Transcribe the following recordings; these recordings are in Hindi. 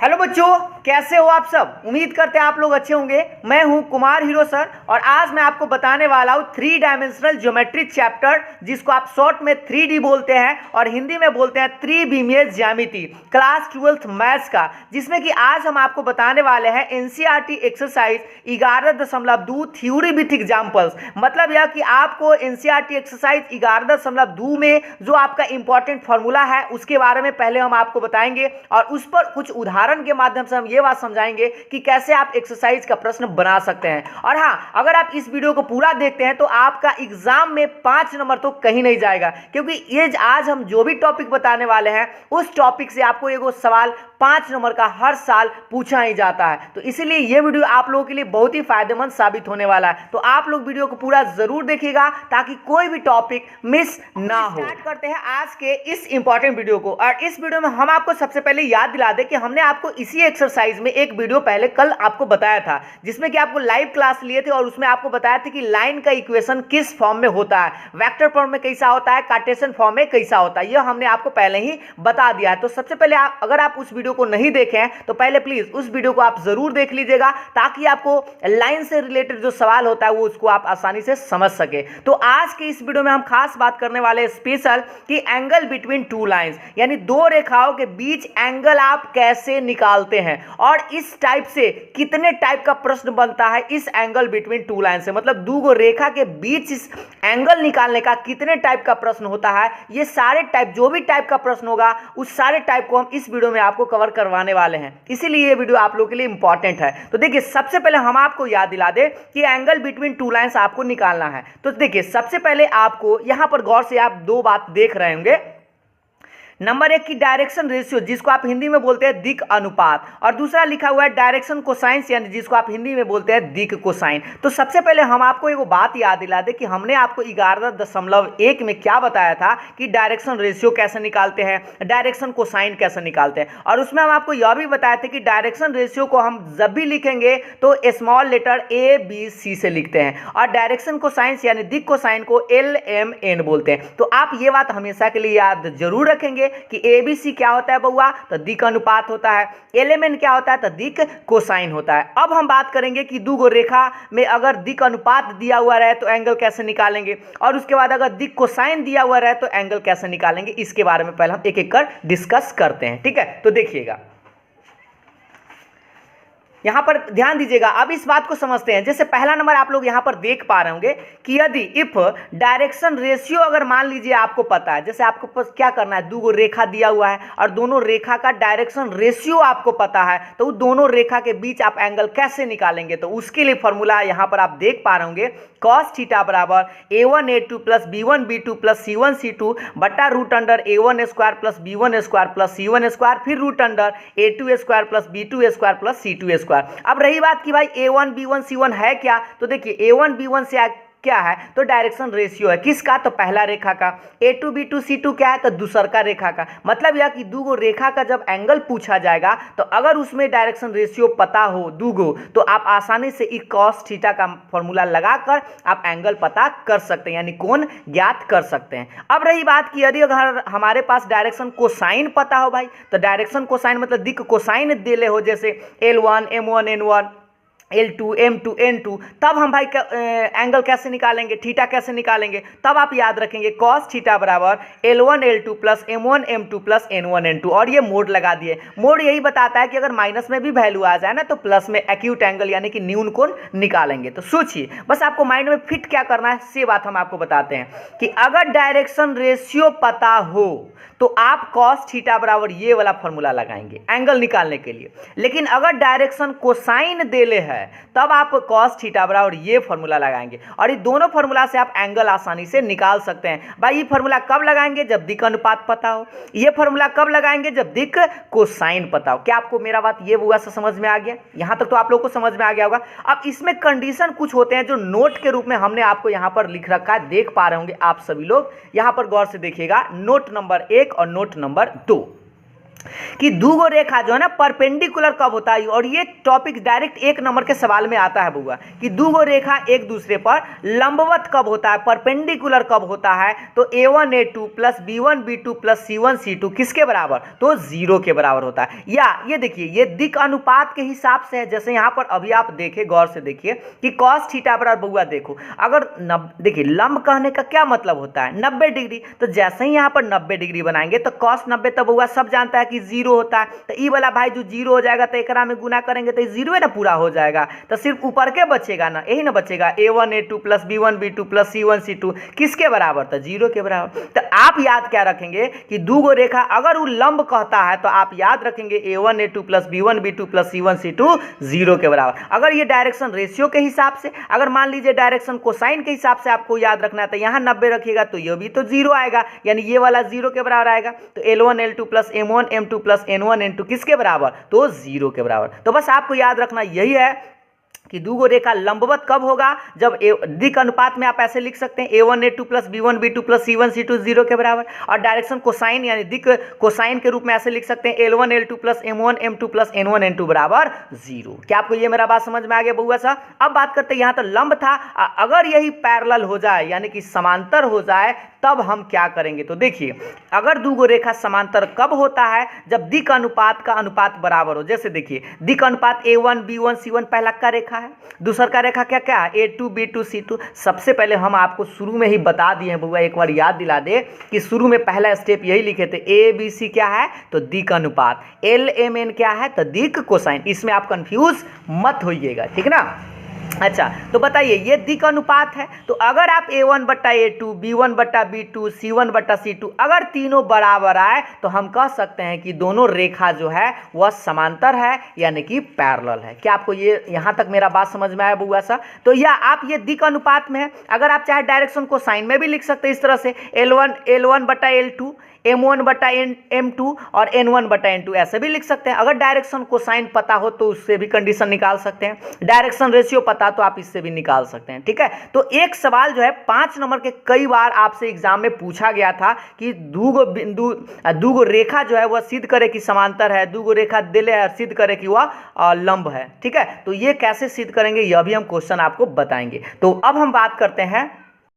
हेलो बच्चों, कैसे हो आप सब। उम्मीद करते हैं आप लोग अच्छे होंगे। मैं हूं कुमार हीरो सर और आज मैं आपको बताने वाला हूं 3 डायमेंशनल ज्योमेट्री चैप्टर, जिसको आप शॉर्ट में 3D बोलते हैं और हिंदी में बोलते हैं त्रिविमीय ज्यामिति, क्लास 12th मैथ्स का, जिसमें कि आज हम आपको बताने वाले हैं NCERT exercise 11.2 theory with examples. मतलब यह कि आपको एनसीईआरटी एक्सरसाइज 11.2 में जो आपका इंपॉर्टेंट फॉर्मूला है उसके बारे में पहले हम आपको बताएंगे और उस पर कुछ उदाहरण के माध्यम से हम ये बात समझाएंगे कि कैसे आप एक्सरसाइज का प्रश्न बना सकते हैं। और हाँ, अगर आप इस वीडियो को पूरा देखते हैं तो आपका एग्जाम में 5 नंबर तो कहीं नहीं जाएगा, क्योंकि ये आज हम जो भी टॉपिक बताने वाले हैं उस टॉपिक से आपको एगो सवाल 5 नंबर का हर साल पूछा ही जाता है। तो इसीलिए ये वीडियो आप लोगों के लिए बहुत ही फायदेमंद साबित होने वाला है। तो आप लोग वीडियो को पूरा जरूर देखिएगा ताकि कोई भी टॉपिक मिस ना हो। स्टार्ट करते हैं आज के इस इंपॉर्टेंट वीडियो को। और इस वीडियो में हम आपको सबसे पहले याद दिला दें कि हमने आपको इसी एक्सरसाइज में एक वीडियो पहले कल आपको बताया था, जिसमें कि आपको लाइव क्लास लिए थे और उसमें आपको बताया था कि लाइन का इक्वेशन किस फॉर्म में होता है, वेक्टर फॉर्म में कैसा होता है, कार्टेशियन फॉर्म में कैसा होता है, यह हमने आपको पहले ही बता दिया है। तो सबसे पहले अगर आप उस वीडियो को नहीं देखे हैं तो पहले प्लीज उस वीडियो को आप जरूर देख लीजिएगा, ताकि आपको लाइन से रिलेटेड जो सवाल होता है वो उसको आप आसानी से समझ सके। तो आज के इस वीडियो में हम खास बात करने वाले स्पेशल कि एंगल बिटवीन टू लाइंस, यानी दो रेखाओं के बीच एंगल आप कैसे निकालते हैं और इस टाइप से कितने टाइप का प्रश्न बनता है इस एंगल बिटवीन टू लाइन से, मतलब दो रेखा के बीच इस एंगल निकालने का कितने टाइप का प्रश्न होता है। ये सारे टाइप, जो भी टाइप का प्रश्न होगा उस सारे टाइप को हम इस वीडियो में आपको कवर करवाने वाले हैं, इसीलिए ये वीडियो आप लोगों के लिए इंपॉर्टेंट है। तो देखिए, सबसे पहले हम आपको याद दिला दें कि एंगल बिटवीन टू लाइंस आपको निकालना है। तो देखिए, सबसे पहले आपको यहां पर गौर से आप दो बात देख रहे होंगे। नंबर 1 की डायरेक्शन रेशियो, जिसको आप हिंदी में बोलते हैं दिक अनुपात, और दूसरा लिखा हुआ है डायरेक्शन कोसाइंस, यानी जिसको आप हिंदी में बोलते हैं दिक कोसाइन। तो सबसे पहले हम आपको एक बात याद दिला दें कि हमने आपको 11.1 में क्या बताया था कि डायरेक्शन रेशियो कैसे निकालते हैं, डायरेक्शन कोसाइन कैसे निकालते हैं, और उसमें हम आपको यह भी बताया था कि डायरेक्शन रेशियो को हम जब भी लिखेंगे तो स्मॉल लेटर ABC से लिखते हैं और डायरेक्शन कोसाइंस यानी दिक कोसाइन को LMN बोलते हैं। तो आप ये बात हमेशा के लिए याद जरूर रखेंगे कि ABC क्या होता है बउआ, तो दिक अनुपात होता है, LMN क्या होता है, तो दिक कोसाइन होता है। अब हम बात करेंगे कि दो रेखा में अगर दिक अनुपात दिया हुआ रहे तो एंगल कैसे निकालेंगे, और उसके बाद अगर दिक कोसाइन दिया हुआ रहे तो एंगल कैसे निकालेंगे, इसके बारे में पहले हम एक एक कर डिस्कस करते हैं। ठीक है, तो देखिएगा यहां पर ध्यान दीजिएगा। अब इस बात को समझते हैं। जैसे पहला नंबर आप लोग यहां पर देख पा रहे होंगे कि यदि इफ डायरेक्शन रेशियो अगर मान लीजिए आपको पता है, जैसे आपको पास क्या करना है, दो रेखा दिया हुआ है और दोनों रेखा का डायरेक्शन रेशियो आपको पता है, तो उन दोनों रेखा के बीच आप एंगल कैसे निकालेंगे। तो उसके लिए फॉर्मूला यहां पर आप देख पा रहे होंगे, cos थीटा बराबर A1A2 plus B1B2 plus C1C2 बटा root under A1 square plus B1 square plus C1 square, फिर root under A2 square plus B2 square plus C2 square. अब रही बात कि भाई A1 B1 C1 है क्या, तो देखिए A1 B1 से क्या है, तो डायरेक्शन रेशियो है किसका, तो पहला रेखा का। A2 B2 C2 क्या है, तो दूसर का रेखा का। मतलब यह कि दो रेखा का जब एंगल पूछा जाएगा तो अगर उसमें डायरेक्शन रेशियो पता हो दो, तो आप आसानी से एक cos थीटा का फॉर्मूला लगाकर आप एंगल पता कर सकते हैं, यानी कोण ज्ञात कर सकते हैं। अब रही बात कि यदि अगर हमारे पास डायरेक्शन कोसाइन पता हो भाई, तो डायरेक्शन कोसाइन मतलब दिक कोसाइन देले हो, जैसे L1 M1 N1 L2 M2 N2, तब हम भाई एंगल कैसे निकालेंगे, थीटा कैसे निकालेंगे, तब आप याद रखेंगे cos थीटा बराबर L1 L2 plus M1 M2 plus N1 N2, और ये मोड लगा दिए। मोड यही बताता है कि अगर माइनस में भी वैल्यू आ जाए ना तो प्लस में एक्यूट एंगल यानी कि न्यून कोण निकालेंगे। तो सोचिए, बस आपको माइंड में फिट क्या करना है, से बात हम आपको बताते हैं कि अगर डायरेक्शन रेशियो पता हो तो आप cos थीटा बराबर ये वाला फॉर्मूला लगाएंगे एंगल निकालने के लिए। लेकिन अगर डायरेक्शन कोसाइन देले है तब आप cos थीटा बराबर ये फॉर्मूला लगाएंगे, और ये दोनों फॉर्मूला से आप एंगल आसानी से निकाल सकते हैं। भाई ये फॉर्मूला कब लगाएंगे, जब दिक अनुपात पता हो। ये फॉर्मूला कब लगाएंगे, जब दिक कोसाइन पता हो। क्या आपको मेरा बात ये बुआ से समझ में आ गया, यहां तक तो आप लोग को समझ में आ गया होगा। अब इसमें कंडीशन कुछ होते हैं जो नोट के रूप में हमने आपको यहां पर लिख रखा है, देख पा रहे होंगे आप सभी लोग। यहां पर गौर से देखिएगा, नोट नंबर 1 और नोट नंबर 2। कि दूगो रेखा जो है ना परपेंडिकुलर कब होता है, और ये टॉपिक डायरेक्ट 1 नंबर के सवाल में आता है बुआ कि दूगो रेखा एक दूसरे पर लंबवत कब होता है, परपेंडिकुलर कब होता है। तो a1 a2 plus b1 b2 plus c1 c2 किसके बराबर, तो 0 के बराबर होता है। या ये देखिए ये दिक अनुपात के हिसाब से है, जैसे यहाँ पर अभी आप देखें गौर से देखिए कि cos थीटा बराबर बुआ देखो अगर देखिए लंब कहने का क्या मतलब होता है 90 डिग्री, तो जैसे ही यहाँ पर 90 डिग्री बनाएंगे तो cos 90 तो बुआ सब जानता है कि 0 होता है, तो ई वाला भाई जो 0 हो जाएगा तो एकरा में गुना करेंगे तो 0 ना पूरा हो जाएगा, तो सिर्फ ऊपर के बचेगा ना, यही ना बचेगा a1 a2 plus b1 b2 plus c1 c2 किसके बराबर, तो 0 के बराबर। तो आप याद क्या रखेंगे कि दूगो रेखा अगर वो लंब कहता है तो आप याद रखेंगे a1 a2 plus b1 b2 plus c1 c2 0 के बराबर। अगर ये डायरेक्शन रेशियो के हिसाब से, अगर मान लीजिए डायरेक्शन कोसाइन के हिसाब से आपको याद रखना है तो यहाँ 90 रखिएगा तो ये भी तो 0 आएगा, यानी ये वाला 0 के बराबर आएगा। तो L1 L2 plus M1 M2 plus N1 N2 किसके बराबर, तो 0 के बराबर। तो बस आपको याद रखना यही है कि दूगो रेखा लंबवत कब होगा, जब दिक अनुपात में आप ऐसे लिख सकते हैं a1 a2 plus b1 b2 plus c1 c2 0 के बराबर, और डायरेक्शन कोसाइन यानी दिक कोसाइन के रूप में ऐसे लिख सकते हैं l1 l2 plus m1 m2 plus n1 n2 बराबर 0। क्या आपको ये मेरा बात समझ में आ गया बउआ सा? अब बात करते हैं यहाँ तो लंब था, अगर यही पैरेलल हो जाए यानी कि समांतर हो जाए तब हम क्या करेंगे। तो देखिए अगर दूगो रेखा समांतर कब होता है, जब दिक अनुपात का अनुपात बराबर हो। जैसे देखिए दिक अनुपात a1 b1 c1 पहला का रेखा है, दूसरा का रेखा क्या क्या है a2 b2 c2। सबसे पहले हम आपको शुरू में ही बता दिए हैं बुआ, एक बार याद दिला दे कि शुरू में पहला स्टेप यही लिखे थे a b c क्या है तो दिक अनुपात, l m n क्या है तो दिक कोसाइन। इसमें आप कंफ्यूज मत होइएगा, ठीक ना। अच्छा तो बताइए ये दिक अनुपात है, तो अगर आप a1 बट्टा a2 b1 बट्टा b2 c1 बट्टा c2 अगर तीनों बराबर आए तो हम कह सकते हैं कि दोनों रेखा जो है वह समांतर है यानी कि पैरेलल है। क्या आपको ये यहाँ तक मेरा बात समझ में आया बुआ सा? तो या आप ये दिक अनुपात में है, अगर आप चाहे डायरेक्शन को साइन में भी लिख सकते हैं इस तरह से L1 बट्टा L2 M1 बटा M2 और N1 बटा N2 ऐसे भी लिख सकते हैं। अगर डायरेक्शन को साइन पता हो तो उससे भी कंडीशन निकाल सकते हैं, डायरेक्शन रेशियो पता तो आप इससे भी निकाल सकते हैं, ठीक है। तो एक सवाल जो है 5 नंबर के कई बार आपसे एग्जाम में पूछा गया था कि दूगो रेखा जो है वह सिद्ध करे कि समांतर है, दूगो रेखा दिले है सिद्ध करे कि वह लंब है, ठीक है। तो ये कैसे सिद्ध करेंगे यह भी हम क्वेश्चन आपको बताएंगे। तो अब हम बात करते हैं,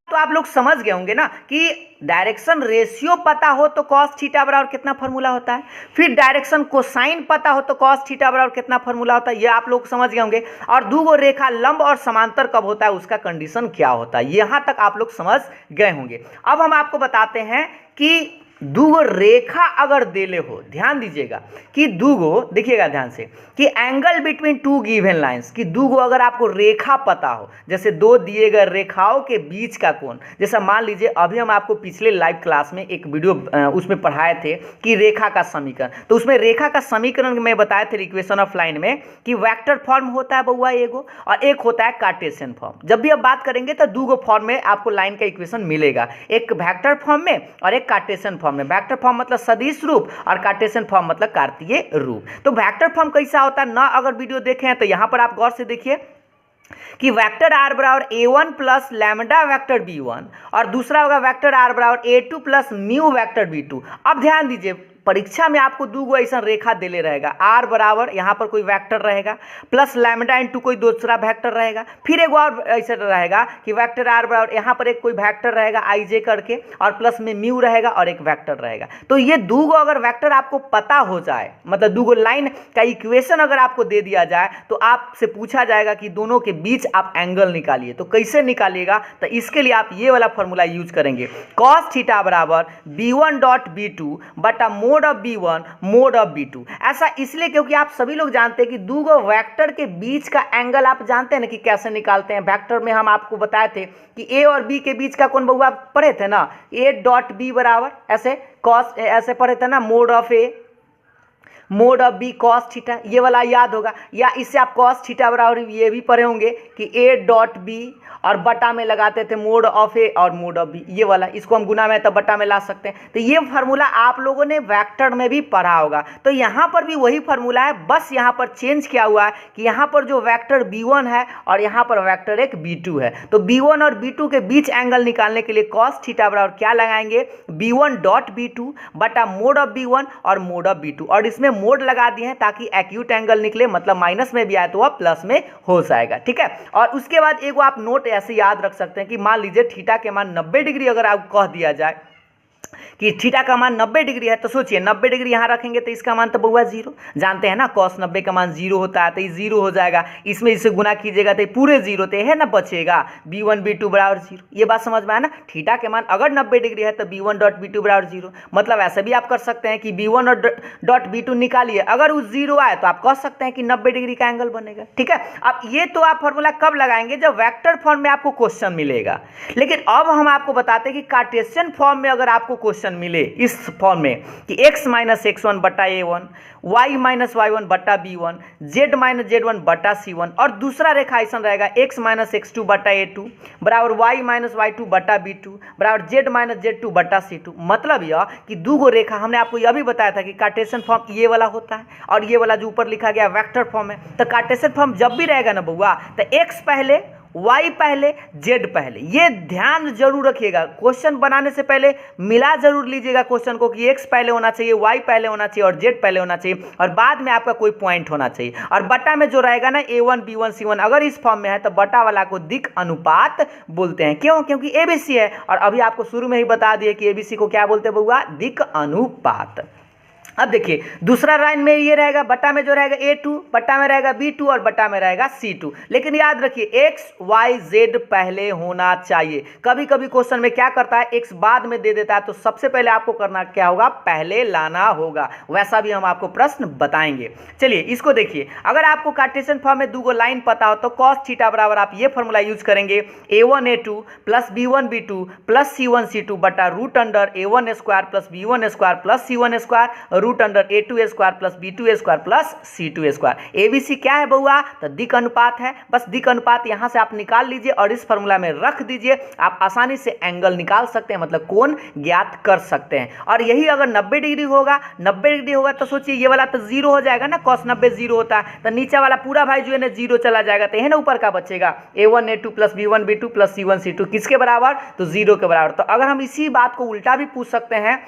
तो आप लोग समझ गए होंगे ना कि डायरेक्शन रेशियो पता हो तो cos थीटा बराबर कितना फॉर्मूला होता है, फिर डायरेक्शन कोसाइन पता हो तो cos थीटा बराबर कितना फॉर्मूला होता है, ये आप लोग समझ गए होंगे। और दूगो रेखा लंब और समांतर कब होता है उसका कंडीशन क्या होता है, यहां तक आप लोग समझ गए होंगे। अब हम आपको बताते हैं कि दूगो रेखा अगर देले हो, ध्यान दीजिएगा कि दूगो, देखिएगा ध्यान से कि angle between to given lines, कि दूगो अगर आपको रेखा पता हो, जैसे दो दिए गए रेखाओं के बीच का कोण, जैसा मान लीजिए अभी हम आपको पिछले लाइव क्लास में एक वीडियो उसमें पढ़ाए थे कि रेखा का समीकरण, तो उसमें रेखा का समीकरण में बताए थे इक्वेशन ऑफ लाइन में कि वेक्टर फॉर्म होता है बउआ एगो और एक होता है कार्टेशियन फॉर्म। जब भी आप बात करेंगे तो दूगो फॉर्म में आपको लाइन का इक्वेशन मिलेगा, एक वेक्टर फॉर्म में और एक कार्टेशियन फॉर्म में। वेक्टर फॉर्म मतलब सदिश रूप और कार्टेशियन फॉर्म मतलब कार्तीय रूप। तो वेक्टर फॉर्म कैसा होता है ना, अगर वीडियो देखे हैं तो यहां पर आप गौर से देखिए कि वेक्टर आर बराबर a1 plus lambda vector b1 और दूसरा होगा वेक्टर आर बराबर a2 plus mu vector b2। अब ध्यान दीजिए परीक्षा में आपको दूगो ऐसा रेखा देले रहेगा, आर बराबर यहाँ पर कोई वेक्टर रहेगा प्लस लैम्डा इंटू कोई दूसरा वेक्टर रहेगा, फिर एक और ऐसा रहेगा कि वेक्टर आर बराबर यहाँ पर एक कोई वेक्टर रहेगा आई जे करके और प्लस में म्यू रहेगा और एक वेक्टर रहेगा। तो ये दूगो अगर वेक्टर आपको पता हो जाए, मतलब दूगो लाइन का इक्वेशन अगर आपको दे दिया जाए तो आपसे पूछा जाएगा कि दोनों के बीच आप एंगल निकालिए। तो कैसे निकालिएगा, तो इसके लिए आप ये वाला फॉर्मूला यूज करेंगे, कॉस थीटा बराबर b1 डॉट b2 बटा mode of b1 mode of b2। ऐसा इसलिए क्योंकि आप सभी लोग जानते हैं कि दूगो वेक्टर के बीच का एंगल आप जानते हैं ना कि कैसे निकालते हैं। वेक्टर में हम आपको बताए थे कि a और b के बीच का कोण बउआ पढ़े थे ना, a डॉट b बराबर ऐसे कॉस ऐसे पढ़े थे ना mod of a mod of B cos theta, ये वाला याद होगा, या इससे आप कॉस थीटा बराबर ये भी पढ़े होंगे कि ए डॉट बी और बटा में लगाते थे मोड ऑफ ए और मोड ऑफ बी, ये वाला, इसको हम गुना में तब बटा में ला सकते हैं। तो ये फार्मूला आप लोगों ने वेक्टर में भी पढ़ा होगा। तो यहाँ पर भी वही फार्मूला है, बस यहाँ पर चेंज क्या हुआ है कि यहाँ पर जो वेक्टर b1 है और यहाँ पर वेक्टर एक b2 है। तो b1 और b2 के बीच एंगल निकालने के लिए कॉस थीटा बराबर क्या लगाएंगे, b1 डॉट b2 बटा मोड ऑफ b1 और मोड ऑफ b2, और इसमें मोड लगा दिए हैं ताकि एक्यूट एंगल निकले, मतलब माइनस में भी आए तो वह प्लस में हो जाएगा। ठीक है, और उसके बाद एक आप नोट ऐसे याद रख सकते हैं कि मान लीजिए थीटा के मान 90 डिग्री अगर आपको कह दिया जाए कि थीटा का मान 90 डिग्री है, तो सोचिए 90 डिग्री यहाँ रखेंगे तो इसका मान तो बउआ जीरो, जानते हैं ना कॉस 90 का मान जीरो होता है, तो ये जीरो हो जाएगा, इसमें इसे गुना कीजिएगा तो पूरे जीरो तो है ना, बचेगा b1 b2 बराबर जीरो। ये बात समझ में आया ना, थीटा के मान अगर 90 डिग्री है तो b1 डॉट b2 बराबर जीरो। मतलब ऐसे भी आप कर सकते हैं कि b1 डॉट b2 निकालिए, अगर उस जीरो आए तो आप कह सकते हैं कि 90 डिग्री का एंगल बनेगा। ठीक है, अब ये तो आप फॉर्मूला कब लगाएंगे, जब वेक्टर फॉर्म में आपको क्वेश्चन मिलेगा। लेकिन अब हम आपको बताते हैं कि कार्टेशियन फॉर्म में अगर आपको क्वेश्चन मिले इस फॉर्म में कि x माइनस x1 बटा a1, y माइनस y1 बटा b1, z माइनस z1 बटा c1, और दूसरा रेखा ऐसा रहेगा x माइनस x2 बटा a2 बराबर y माइनस y2 बटा b2 बराबर z माइनस z2 बटा c2। मतलब यह कि दो गो रेखा, हमने आपको यह भी बताया था कि कार्टेशियन फॉर्म ये वाला होता है और ये वाला जो ऊपर लिखा गया वेक्टर फॉर्म है। तो कार्टेशियन फॉर्म जब भी रहेगा ना बउआ, तो x पहले, y पहले, z पहले, ये ध्यान जरूर रखिएगा। क्वेश्चन बनाने से पहले मिला जरूर लीजिएगा क्वेश्चन को कि x पहले होना चाहिए, y पहले होना चाहिए और z पहले होना चाहिए, और बाद में आपका कोई पॉइंट होना चाहिए। और बटा में जो रहेगा ना a1 b1 c1, अगर इस फॉर्म में है तो बटा वाला को दिक अनुपात बोलते हैं। क्यों? क्योंकि abc है, और अभी आपको शुरू में ही बता दिए कि abc को क्या बोलते हैं बउआ, दिक अनुपात। अब देखिए दूसरा लाइन में ये रहेगा, बटा में जो रहेगा a2, बटा में रहेगा b2 और बटा में रहेगा c2। लेकिन याद रखिए x y z पहले होना चाहिए। कभी कभी क्वेश्चन में क्या करता है, x बाद में दे देता है, तो सबसे पहले आपको करना क्या होगा, पहले लाना होगा। वैसा भी हम आपको प्रश्न बताएंगे। चलिए इसको देखिए, अगर आपको कार्टेशियन फॉर्म में दो लाइन पता हो तो कॉस थीटा बराबर आप ये फॉर्मूला यूज करेंगे, a1 a2 plus b1 b2 plus c1 c2 बटा root under a1 square plus b1 square plus c1 square root under a2 square plus b2 square plus c2 square. abc क्या है बउआ, तो दिक अनुपात है। बस दिक अनुपात यहां से आप निकाल लीजिए और इस फॉर्मूला में रख दीजिए, आप आसानी से एंगल निकाल सकते हैं, मतलब कोण ज्ञात कर सकते हैं। और यही अगर 90 डिग्री होगा तो सोचिए ये वाला तो जीरो हो जाएगा ना, cos 90 जीरो होता है, तो नीचे वाला पूरा भाई जो है ना जीरो चला जाएगा, तो यह ना ऊपर का बचेगा a1 a2 plus b1 b2 plus c1 c2 किसके बराबर, तो जीरो के बराबर। तो अगर हम इसी बात को उल्टा भी पूछ सकते हैं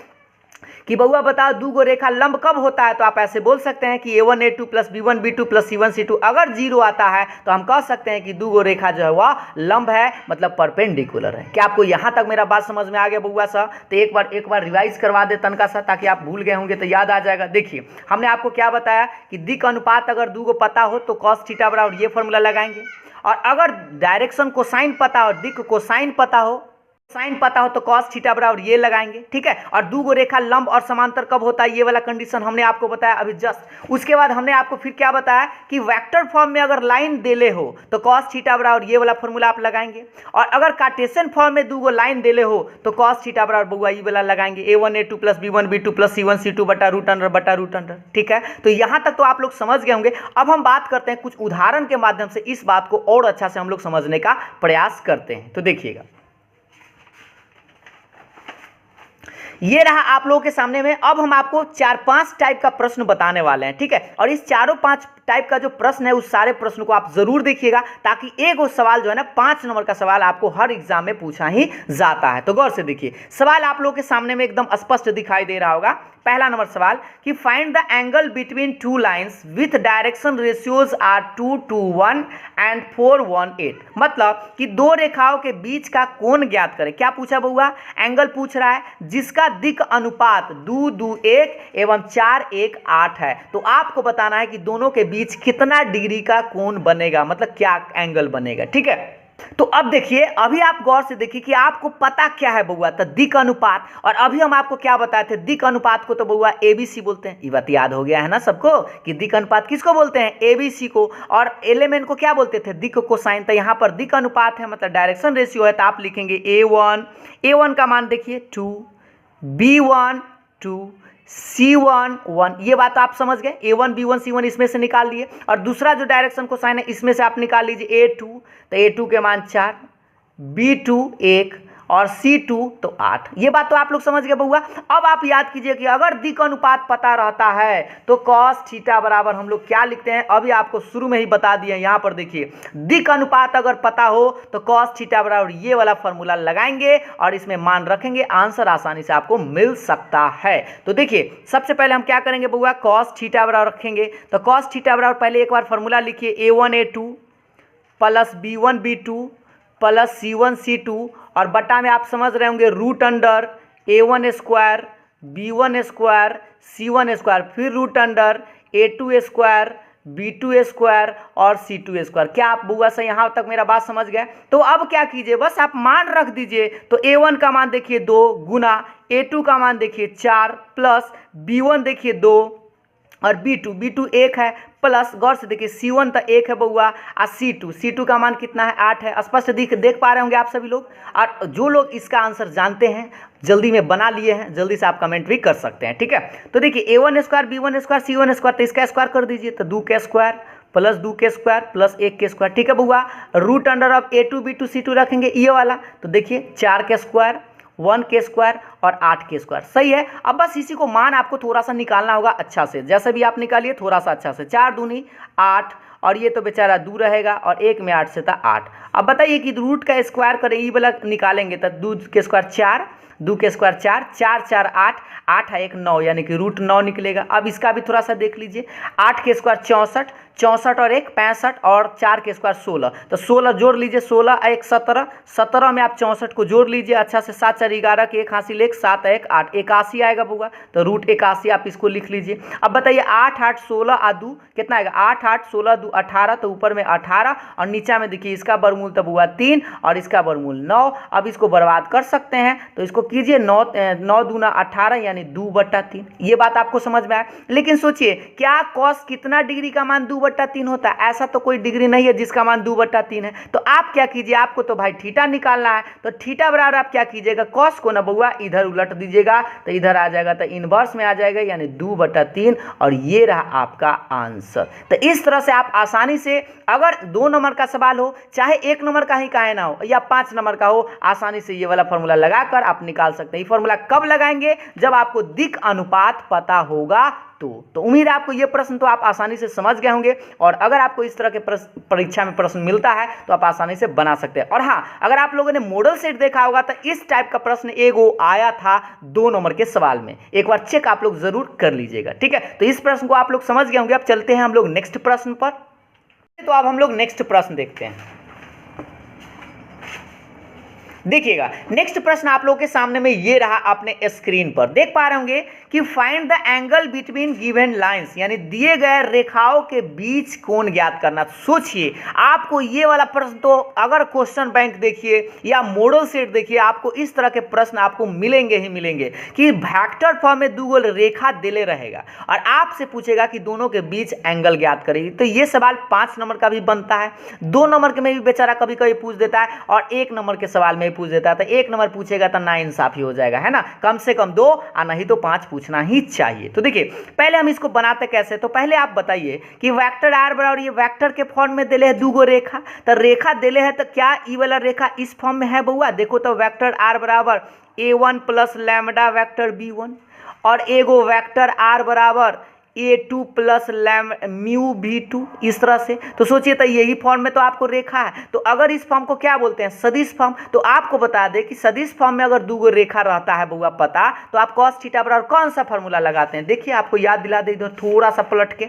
कि बउआ बताओ दो गो रेखा लंब कब होता है, तो आप ऐसे बोल सकते हैं कि a1 a2 plus b1 b2 plus c1 c2 अगर जीरो आता है तो हम कह सकते हैं कि दो गो रेखा जो है वह लंब है, मतलब परपेंडिकुलर है। क्या आपको यहाँ तक मेरा बात समझ में आ गया बउआ सा? तो एक बार रिवाइज करवा दे तनका सा, ताकि आप भूल गए होंगे तो याद आ जाएगा। देखिए हमने आपको क्या बताया कि दिक अनुपात अगर दो गो पता हो तो कॉस थीटा बराबर ये फॉर्मूला लगाएंगे, और अगर डायरेक्शन को साइन पता हो, दिक को साइन पता हो, तो कॉस थीटा बराबर ये लगाएंगे। ठीक है, और दो गो रेखा लंब और समांतर कब होता है, ये वाला कंडीशन हमने आपको बताया अभी जस्ट। उसके बाद हमने आपको फिर क्या बताया कि वेक्टर फॉर्म में अगर लाइन देले हो तो कॉस थीटा बराबर ये वाला फॉर्मूला आप लगाएंगे, और अगर कार्टेशियन फॉर्म में दो गो लाइन देले हो तो कॉस थीटा बराबर बउआ ये वाला लगाएंगे, a1 a2 plus b1 b2 plus c1 c2 बटा रूट अंडर। ठीक है, तो यहां तक तो आप लोग समझ गए होंगे। अब हम बात करते हैं कुछ उदाहरण के माध्यम से इस बात को और अच्छा से हम लोग समझने का प्रयास करते हैं। तो देखिएगा, ये रहा आप लोगों के सामने में। अब हम आपको 4-5 टाइप का प्रश्न बताने वाले हैं। ठीक है, और इस चारों 5 टाइप का जो प्रश्न है उस सारे प्रश्न को आप जरूर देखिएगा, ताकि एक वो सवाल जो है ना 5 नंबर का सवाल आपको हर एग्जाम में पूछा ही जाता है। तो गौर से देखिए, सवाल आप लोगों के सामने में एकदम स्पष्ट दिखाई दे रहा होगा। पहला नंबर सवाल कि find the angle between two lines with direction ratios are 2 to 1 and 4 1 8। मतलब कि दो रेखाओं के बीच का कोण ज्ञात करें। क्या पूछा बउआ, एंगल पूछ रहा है जिसका दिक अनुपात 2 2 1 एवं 4 1 8 है। तो आपको बताना है कि दोनों के बीच कितना डिग्री का कोण बनेगा, मतलब क्या एंगल बनेगा। ठीक है, तो अब देखिए, अभी आप गौर से देखिए कि आपको पता क्या है बउआ, तो दिक अनुपात। और अभी हम आपको क्या बताए थे, दिक अनुपात को तो बउआ एबीसी बोलते हैं। ये बात याद हो गया है ना सबको कि दिक अनुपात किसको बोलते हैं, एबीसी को। और एलिमेंट को क्या बोलते थे, दिक कोसाइन। तो यहाँ पर दिक अनुपात है, मतलब डायरेक्शन रेशियो है, तो आप लिखेंगे a1 का मान देखिए 2, b1 2, C1 ये बात आप समझ गए। A1 B1 C1 इसमें से निकाल लिए, और दूसरा जो डायरेक्शन कोसाइन है इसमें से आप निकाल लीजिए A2, तो A2 के मान 4, B2 1 और C2 तो 8। ये बात तो आप लोग समझ गए बउआ। अब आप याद कीजिए कि अगर दिक् अनुपात पता रहता है तो cos थीटा बराबर हम लोग क्या लिखते हैं, अभी आपको शुरू में ही बता दिए। यहाँ पर देखिए, दिक् अनुपात अगर पता हो तो cos थीटा बराबर ये वाला फॉर्मूला लगाएंगे और इसमें मान रखेंगे, आंसर आसानी से आपको मिल सकता है। तो देखिए सबसे पहले हम क्या करेंगे बउआ, cos थीटा बराबर रखेंगे। तो cos थीटा बराबर पहले एक बार फॉर्मूला लिखिए, A1 A2 plus B1 B2 plus C1 C2, और बटा में आप समझ रहे होंगे root under A1 square B1 square C1 square, फिर root under A2 square B2 square और C2 स्क्वायर। क्या आप बुआ से यहाँ तक मेरा बात समझ गए? तो अब क्या कीजिए, बस आप मान रख दीजिए। तो A1 का मान देखिए 2 गुना A2 का मान देखिए 4 प्लस B1 देखिए 2 और B2 1 है, प्लस गौर से देखिए C1 तो 1 है बउआ, और C2 का मान कितना है 8 है। स्पष्ट देख पा रहे होंगे आप सभी लोग। और जो लोग इसका आंसर जानते हैं, जल्दी में बना लिए हैं, जल्दी से आप कमेंट भी कर सकते हैं, ठीक है। तो देखिए A1 square B1 square C1 square, तो इसका स्क्वायर कर दीजिए, तो 2 के स्क्वायर प्लस 2 के स्क्वायर प्लस 1 के स्क्वायर, ठीक है बउआ। Root under of A2 B2 C2 रखेंगे ये वाला, तो देखिए 4 के स्क्वायर 1 के स्क्वायर और 8 के स्क्वायर, सही है। अब बस इसी को मान आपको थोड़ा सा निकालना होगा अच्छा से, जैसे भी आप निकालिए थोड़ा सा अच्छा से। 4 दूनी 8, और ये तो बेचारा 2 रहेगा, और 1 में 8 से था 8। अब बताइए कि रूट का स्क्वायर करें, ये वाला निकालेंगे तो 2 के स्क्वायर 4, 2 के स्क्वायर 4, 4 4 8, 8 है 1 9, यानी कि रूट 9 निकलेगा। अब इसका भी थोड़ा सा देख लीजिए, 8 के स्क्वायर 64, 64 और 1 65, और 4 के स्क्वायर 16, तो 16 जोड़ लीजिए, 16 1 17, 17 में आप 64 को जोड़ लीजिए अच्छा से। 7 4 11 के 1 हासिल 1, 7 1 8, 81 आएगा बउआ, तो रूट 81 आप इसको लिख लीजिए। अब बताइए 8 8 16 आ 2 कितना आएगा, 8 8 16 2 18, तो ऊपर में 18 और नीचा में देखिए इसका वर्गमूल तो बउआ 3 और इसका वर्गमूल 9। अब इसको बर्बाद कर सकते हैं, तो इसको कीजिए 9 दूना 18 यानी 2/3। ये बात आपको समझ में आया। लेकिन सोचिए, क्या कॉस कितना डिग्री का मान 2/3 होता है? ऐसा तो कोई डिग्री नहीं है जिसका मान 2/3 है। तो आप क्या कीजिए, आपको तो भाई थीटा निकालना है, तो थीटा बराबर आप क्या कीजिएगा, कॉस को ना बउआ इधर उलट दीजिएगा, तो इधर आ जाएगा, तो इनवर्स में आ जाएगा, यानी 2/3, और ये रहा आपका आंसर। तो इस तरह से आप आसानी से, अगर 2 नंबर का सवाल हो, चाहे 1 नंबर का ही काहे ना हो या 5 नंबर का हो, आसानी से ये वाला फॉर्मूला लगाकर आप निकाल सकते हैं। ये फॉर्मूला कब लगाएंगे, जब आपको दिक् अनुपात पता होगा तो उम्मीद है आपको ये प्रश्न तो आप आसानी से समझ गए होंगे। और अगर आपको इस तरह के परीक्षा में प्रश्न मिलता है तो आप आसानी से बना सकते हैं। और हाँ, अगर आप लोगों ने मॉडल सेट देखा होगा तो इस टाइप का प्रश्न एगो आया था 2 नंबर के सवाल में, एक बार चेक आप लोग जरूर कर लीजिएगा, ठीक है। तो इस प्रश्न को आप लोग समझ गए होंगे। अब चलते हैं हम लोग नेक्स्ट प्रश्न पर। तो अब हम लोग नेक्स्ट प्रश्न देखते हैं। देखिएगा, नेक्स्ट प्रश्न आप लोगों के सामने में ये रहा, अपने स्क्रीन पर देख पा रहे होंगे कि find the angle between given lines, यानी दिए गए रेखाओं के बीच कोण ज्ञात करना। सोचिए, आपको ये वाला प्रश्न तो अगर क्वेश्चन बैंक देखिए या मॉडल सेट देखिए, आपको इस तरह के प्रश्न आपको मिलेंगे ही मिलेंगे कि वेक्टर फॉर्म में 2 रेखा दिले रहेगा और आपसे पूछेगा कि दोनों के बीच एंगल ज्ञात करेगी। तो ये सवाल 5 नंबर का भी बनता है, 2 नंबर के में भी बेचारा कभी कभी पूछ देता है, और 1 नंबर के सवाल में पूछ देता है। तो 1 नंबर पूछेगा तो ना इंसाफी हो जाएगा, है ना। कम से कम 2 और नहीं तो 5 पूछना ही चाहिए। तो देखिए, पहले हम इसको बनाते कैसे, तो पहले आप बताइए कि वेक्टर आर बराबर, ये वेक्टर के फॉर्म में दिले है 2 रेखा, तो रेखा दिले है, तो क्या ई वाला रेखा इस फॉर्म में है बउआ? देखो तो वेक्टर आर बराबर a1 plus lambda vector b1, और एगो वेक्टर आर बराबर a2 प्लस म्यू b2, इस तरह से। तो सोचिए, तो यही फॉर्म में तो आपको रेखा है। तो अगर इस फॉर्म को क्या बोलते हैं, सदिश फॉर्म। तो आपको बता दें कि सदिश फॉर्म में अगर 2 रेखा रहता है बउआ पता, तो आप cos थीटा बराबर कौन सा फॉर्मूला लगाते हैं? देखिए, आपको याद दिला दे इधर थोड़ा सा पलट के।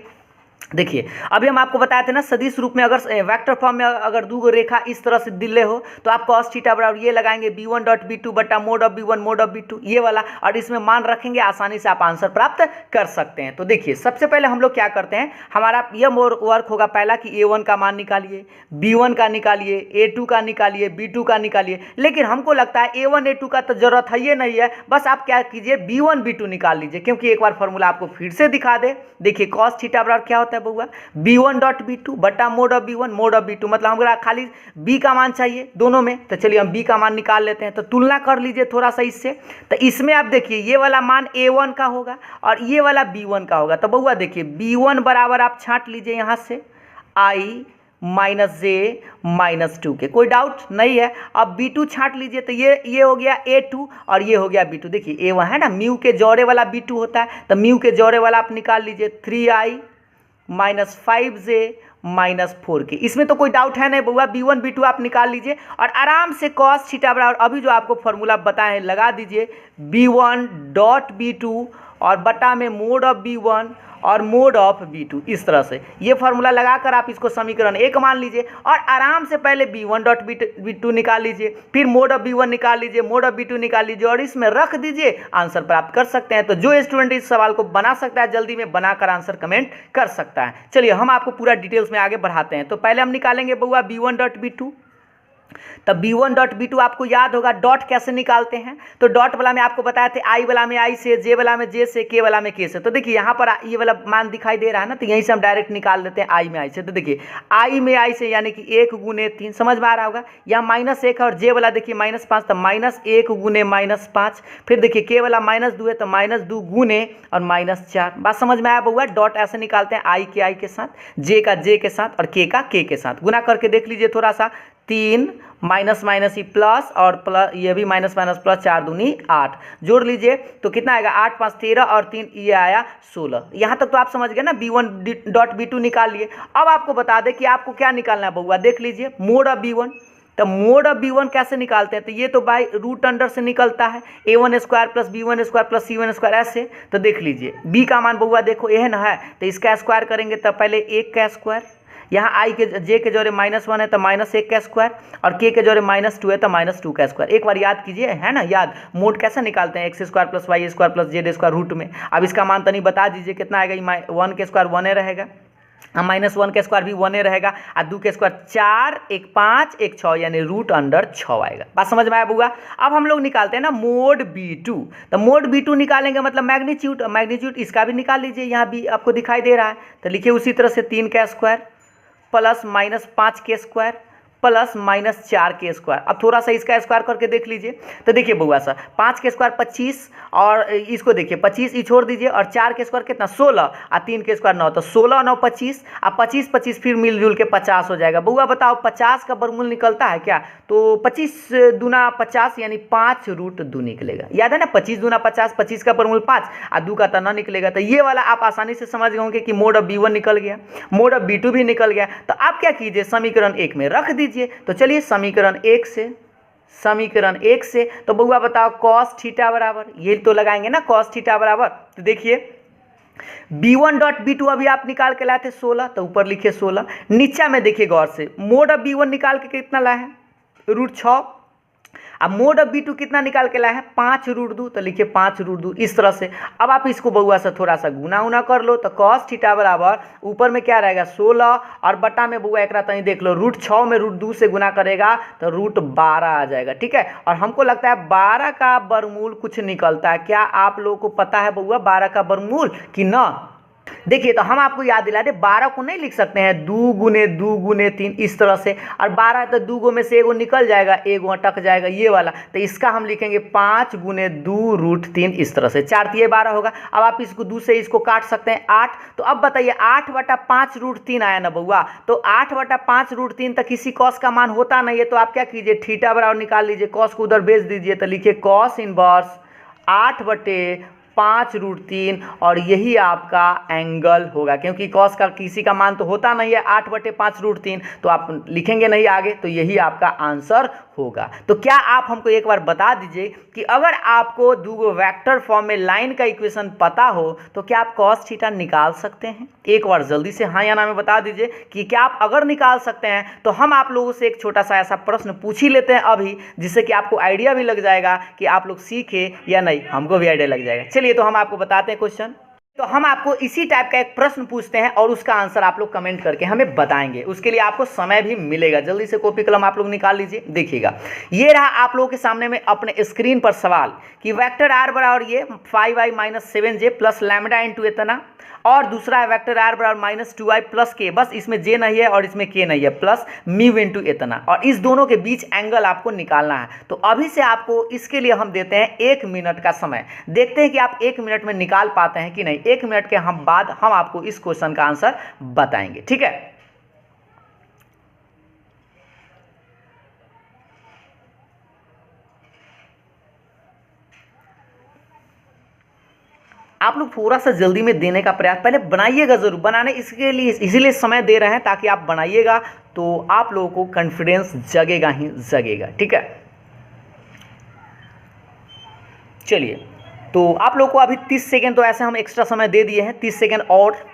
देखिए, अभी हम आपको बताए थे ना, सदिश रूप में अगर वेक्टर फॉर्म में अगर 2 रेखा इस तरह से दिले हो, तो आप cos थीटा बराबर ये लगाएंगे b1 डॉट b2 बटा mode of b1 mode of b2, ये वाला, और इसमें मान रखेंगे, आसानी से आप आंसर प्राप्त कर सकते हैं। तो देखिए, सबसे पहले हम लोग क्या करते हैं, हमारा यह वर्क होगा पहला कि a1 का मान निकालिए, b1 का निकालिए, a2 का निकालिए, b2 का निकालिए। लेकिन हमको लगता है a1 a2 का तो जरूरत है ये नहीं है, बस आप क्या कीजिए b1 b2 निकाल लीजिए, क्योंकि एक बार फॉर्मूला आपको फिर से दिखा दे। देखिए, cos थीटा बराबर क्या होता है है बउआ, b1 डॉट b2 बटा mode of b1 mode of b2, मतलब हमारा खाली b का मान चाहिए दोनों में। तो चलिए हम b का मान निकाल लेते हैं। तो तुलना कर लीजिए थोड़ा सा इससे। तो इसमें आप देखिए ये वाला मान a1 का होगा और ये वाला b1 का होगा। तो बउआ देखिए b1 बराबर आप छांट लीजिए यहाँ से i माइनस जे माइनस 2 के, कोई डाउट नहीं है। अब b2 छांट लीजिए। तो ये हो गया a2 और ये हो गया b2। देखिए a1 है ना, म्यू के जौरे वाला b2 होता है, तो म्यू के जौरे वाला आप निकाल लीजिए 3i माइनस 5j माइनस 4 के। इसमें तो कोई डाउट है नहीं बउआ, b1 b2 आप निकाल लीजिए और आराम से cos थीटा बराबर अभी जो आपको फॉर्मूला बताए हैं लगा दीजिए, b1 डॉट b2 और बटा में मोड ऑफ b1 और मोड ऑफ b2। इस तरह से ये फार्मूला लगाकर आप इसको समीकरण 1 मान लीजिए और आराम से पहले b1 डॉट b2 निकाल लीजिए, फिर मोड ऑफ b1 निकाल लीजिए, मोड ऑफ b2 निकाल लीजिए और इसमें रख दीजिए, आंसर प्राप्त कर सकते हैं। तो जो स्टूडेंट इस सवाल को बना सकता है जल्दी में बनाकर आंसर कमेंट कर सकता है। चलिए हम आपको पूरा डिटेल्स में आगे बढ़ाते हैं। तो पहले हम निकालेंगे बउआ b1 डॉट b2। तब b1 डॉट b2 आपको याद होगा डॉट कैसे निकालते हैं। तो डॉट वाला में आपको बताया थे i वाला में i से, j वाला में j से, k वाला में k से। तो देखिए यहाँ पर ये वाला मान दिखाई दे रहा है ना, तो यहीं से हम डायरेक्ट निकाल लेते हैं i में i से। तो देखिए i में i से यानी कि 1 गुने 3, समझ में आ रहा होगा। यहाँ -1 है और j वाला देखिए -5, तो -1 गुने -5। फिर देखिए k वाला -2 है तो -2 गुने और -4। बात समझ में आया बउआ। डॉट ऐसे निकालते हैं i के i के साथ, j का j के साथ और k का k के साथ। गुना करके देख लीजिए थोड़ा सा, 3 माइनस माइनस ही प्लस और प्लस, ये भी माइनस माइनस प्लस, 4 दूनी 8, जोड़ लीजिए तो कितना आएगा 8 5 13 और 3 ये आया 16। यहाँ तक तो आप समझ गए ना, b1 डॉट b2 निकाल लिए। अब आपको बता दें कि आपको क्या निकालना है बउआ, देख लीजिए मोड ऑफ b1। तो मोड ऑफ b1 कैसे निकालते हैं, तो ये तो बाई रूट अंडर से निकलता है, a1 square plus b1 square plus c1 square ऐसे। तो देख लीजिए b का मान बउआ देखो यह ना है, तो इसका स्क्वायर करेंगे तो पहले 1 का स्क्वायर, यहाँ i के j के जोरे -1 है तो -1 का स्क्वायर और k के जोरे -2 है तो -2 का स्क्वायर। एक बार याद कीजिए, है ना याद, मोड कैसे निकालते हैं, x square plus Y square plus Z square root में। अब इसका मान तनी बता दीजिए कितना आएगा, 1 के स्क्वायर 1 रहेगा, -1 का स्क्वायर भी 1 रहेगा और 2 के स्क्वायर 4, 1 5, 1 6 यानी रूट अंडर 6 आएगा। बात समझ में आया बुआ। अब हम लोग निकालते हैं ना मोड b2। तो मोड b2 निकालेंगे मतलब मैग्नीट्यूड, मैग्नीट्यूड इसका भी निकाल लीजिए, यहाँ भी आपको दिखाई दे रहा है। तो लिखिए उसी तरह से 3 का स्क्वायर प्लस -5 के स्क्वायर प्लस -4 के स्क्वायर। अब थोड़ा सा इसका स्क्वायर करके देख लीजिए। तो देखिए बउआ सर, 5 के स्क्वायर 25 और इसको देखिए 25 ही छोड़ दीजिए और 4 के स्क्वायर कितना 16 और 3 के स्क्वायर 9, तो 16 9 25 अब 25 25 फिर मिलजुल के 50 हो जाएगा। बउआ बताओ 50 का वर्गमूल निकलता है क्या, तो 25 दूना 50 यानी 5 रूट 2 निकलेगा। याद है ना, 25 दूना 50, 25 का वर्गमूल 5 और 2 का तो ना निकलेगा। तो ये वाला आप आसानी से समझ गए होंगे कि मोड ऑफ b1 निकल गया, मोड ऑफ b2 भी निकल गया। तो आप क्या कीजिए, समीकरण 1 में रख दीजिए। तो चलिए समीकरण 1 से तो बउआ बताओ cos थीटा बराबर, ये तो लगाएंगे ना cos थीटा बराबर। तो देखिए b1 डॉट b2 अभी आप निकाल के लाए थे 16, तो ऊपर लिखिए 16, नीचा में देखिए गौर से, मोड ऑफ b1 निकाल के कितना लाए हैं √6। अब मोड ऑफ b2 कितना निकाल के लाए हैं 5 रूट 2, तो लिखिए 5 रूट 2 इस तरह से। अब आप इसको बउआ से थोड़ा सा गुना उना कर लो, तो cos थीटा बराबर ऊपर में क्या रहेगा 16 और बटा में बउआ एक रात देख लो √6 में √2 से गुना करेगा तो √12 आ जाएगा, ठीक है। और हमको लगता है 12 का वर्गमूल कुछ निकलता है, क्या आप लोगों को पता है बउआ 12 का वर्गमूल कि ना। देखिए तो हम आपको याद दिला दे, 12 को नहीं लिख सकते हैं 2 गुने 3 इस तरह से, और 12 तो 2 गो में से एगो निकल जाएगा, एगो अटक जाएगा ये वाला, तो इसका हम लिखेंगे 5 गुने 2 रूट 3 इस तरह से, 4 3 12 होगा। अब आप इसको 2 से इसको काट सकते हैं 8। तो अब बताइए 8/5 रूट 3 आया ना बउआ, तो 8/5 रूट 3 तक किसी कॉस का मान होता नहीं है। तो आप क्या कीजिए थीटा बराबर निकाल लीजिए, कॉस को उधर भेज दीजिए, तो लिखिए कॉस इनवर्स 8/5 रूट 3 और यही आपका एंगल होगा, क्योंकि कॉस का किसी का मान तो होता नहीं है 8/5 रूट 3, तो आप लिखेंगे नहीं आगे, तो यही आपका आंसर होगा। तो क्या आप हमको एक बार बता दीजिए कि अगर आपको दो वेक्टर फॉर्म में लाइन का इक्वेशन पता हो तो क्या आप कॉस थीटा निकाल सकते हैं? एक बार जल्दी से हाँ या ना में बता दीजिए कि क्या आप अगर निकाल सकते हैं तो हम आप लोगों से एक छोटा सा ऐसा प्रश्न पूछ ही लेते हैं अभी, जिससे कि आपको आइडिया भी लग जाएगा कि आप लोग सीखे या नहीं, हमको भी आइडिया लग जाएगा। चलिए तो हम आपको बताते हैं क्वेश्चन। तो हम आपको इसी टाइप का एक प्रश्न पूछते हैं और उसका आंसर आप लोग कमेंट करके हमें बताएंगे, उसके लिए आपको समय भी मिलेगा। जल्दी से कॉपी कलम आप लोग निकाल लीजिए। देखिएगा ये रहा आप लोगों के सामने में अपने स्क्रीन पर सवाल कि वेक्टर r बराबर ये 5i - 7j plus lambda into इतना और दूसरा है वेक्टर आर बराबर माइनस 2i प्लस के, बस इसमें जे नहीं है और इसमें के नहीं है, प्लस म्यू इंटू इतना, और इस दोनों के बीच एंगल आपको निकालना है। तो अभी से आपको इसके लिए हम देते हैं 1 मिनट का समय, देखते हैं कि आप 1 मिनट में निकाल पाते हैं कि नहीं। 1 मिनट के हम बाद हम आपको इस क्वेश्चन का आंसर बताएंगे, ठीक है। आप लोग थोड़ा सा जल्दी में देने का प्रयास पहले बनाइएगा जरूर, बनाने इसके लिए इसीलिए समय दे रहे हैं ताकि आप बनाइएगा तो आप लोगों को कॉन्फिडेंस जगेगा ही जगेगा, ठीक है। चलिए, तो आप लोगों को अभी 30 सेकेंड तो ऐसे हम एक्स्ट्रा समय दे दिए हैं, 30 सेकेंड और,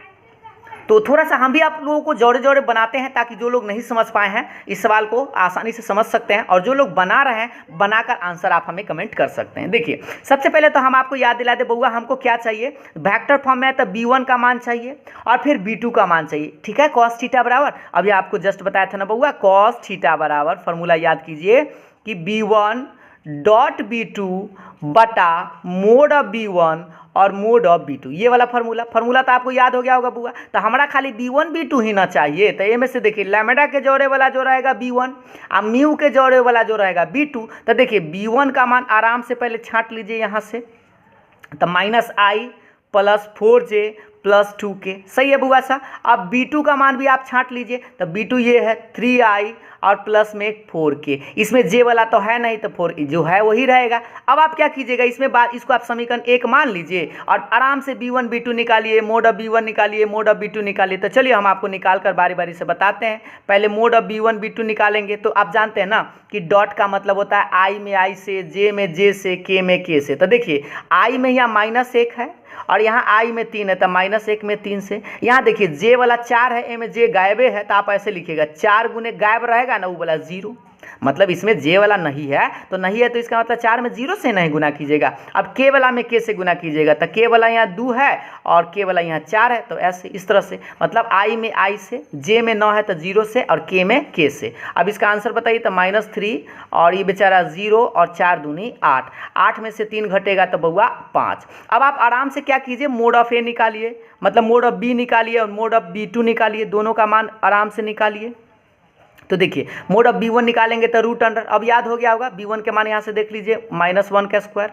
तो थोड़ा सा हम भी आप लोगों को जोड़े जोड़े बनाते हैं ताकि जो लोग नहीं समझ पाए हैं इस सवाल को आसानी से समझ सकते हैं, और जो लोग बना रहे हैं बनाकर आंसर आप हमें कमेंट कर सकते हैं। देखिए, सबसे पहले तो हम आपको याद दिला दे बउआ, हमको क्या चाहिए, वेक्टर फॉर्म में है तो b1 का मान चाहिए और फिर b2 का मान चाहिए, ठीक है। cos थीटा बराबर, अभी आपको जस्ट बताया था ना बउआ, cos थीटा बराबर फॉर्मूला याद कीजिए कि b1 डॉट b2 बटा मोड ऑफ b1 और मोड ऑफ b2, ये वाला फॉर्मूला तो आपको याद हो गया होगा बुआ। तो हमारा खाली b1 b2 ही ना चाहिए, तो ये में से देखिए लैम्डा के जोड़े वाला जो रहेगा b1 और म्यू के जोड़े वाला जो रहेगा b2, तो देखिए b1 का मान आराम से पहले छांट लीजिए यहाँ से, तो माइनस आई प्लस 4j प्लस 2k, सही है बुआ सा। अब b2 का मान भी आप छांट लीजिए, तो b2 ये है 3i और प्लस में 4k, इसमें j वाला तो है नहीं तो 4 जो है वही रहेगा। अब आप क्या कीजिएगा, इसमें बात इसको आप समीकरण 1 मान लीजिए और आराम से b1 b2 निकालिए, मोड ऑफ b1 निकालिए, मोड ऑफ b2 निकालिए। तो चलिए हम आपको निकाल कर बारी बारी से बताते हैं। पहले मोड ऑफ b1 b2 निकालेंगे, तो आप जानते हैं ना कि डॉट का मतलब होता है i में i से, j में j से, k में k से। तो देखिए i में यहाँ -1 है और यहाँ i में 3 है, तो -1 में 3 से, यहाँ देखिए j वाला 4 है, ए में j गायबे है, तो आप ऐसे लिखिएगा 4 गुने गायब रहेगा ना वो वाला 0, मतलब इसमें j वाला नहीं है तो इसका मतलब 4 में 0 से नहीं गुना कीजिएगा। अब k वाला में k से गुना कीजिएगा, तो k वाला यहाँ 2 है और k वाला यहाँ 4 है, तो ऐसे इस तरह से, मतलब i में i से, j में 9 है तो 0 से और k में k से। अब इसका आंसर बताइए, तो -3 और ये बेचारा 0 और 4 दूनी 8, 8 में से 3 घटेगा तो बउआ 5। अब आप आराम से क्या कीजिए, मोड ऑफ a निकालिए, मतलब मोड ऑफ b निकालिए और मोड ऑफ b2 निकालिए, दोनों का मान आराम से निकालिए। तो देखिए मोड ऑफ b1 निकालेंगे तो रूट अंडर, अब याद हो गया होगा b1 के मान यहाँ से देख लीजिए, -1 का स्क्वायर,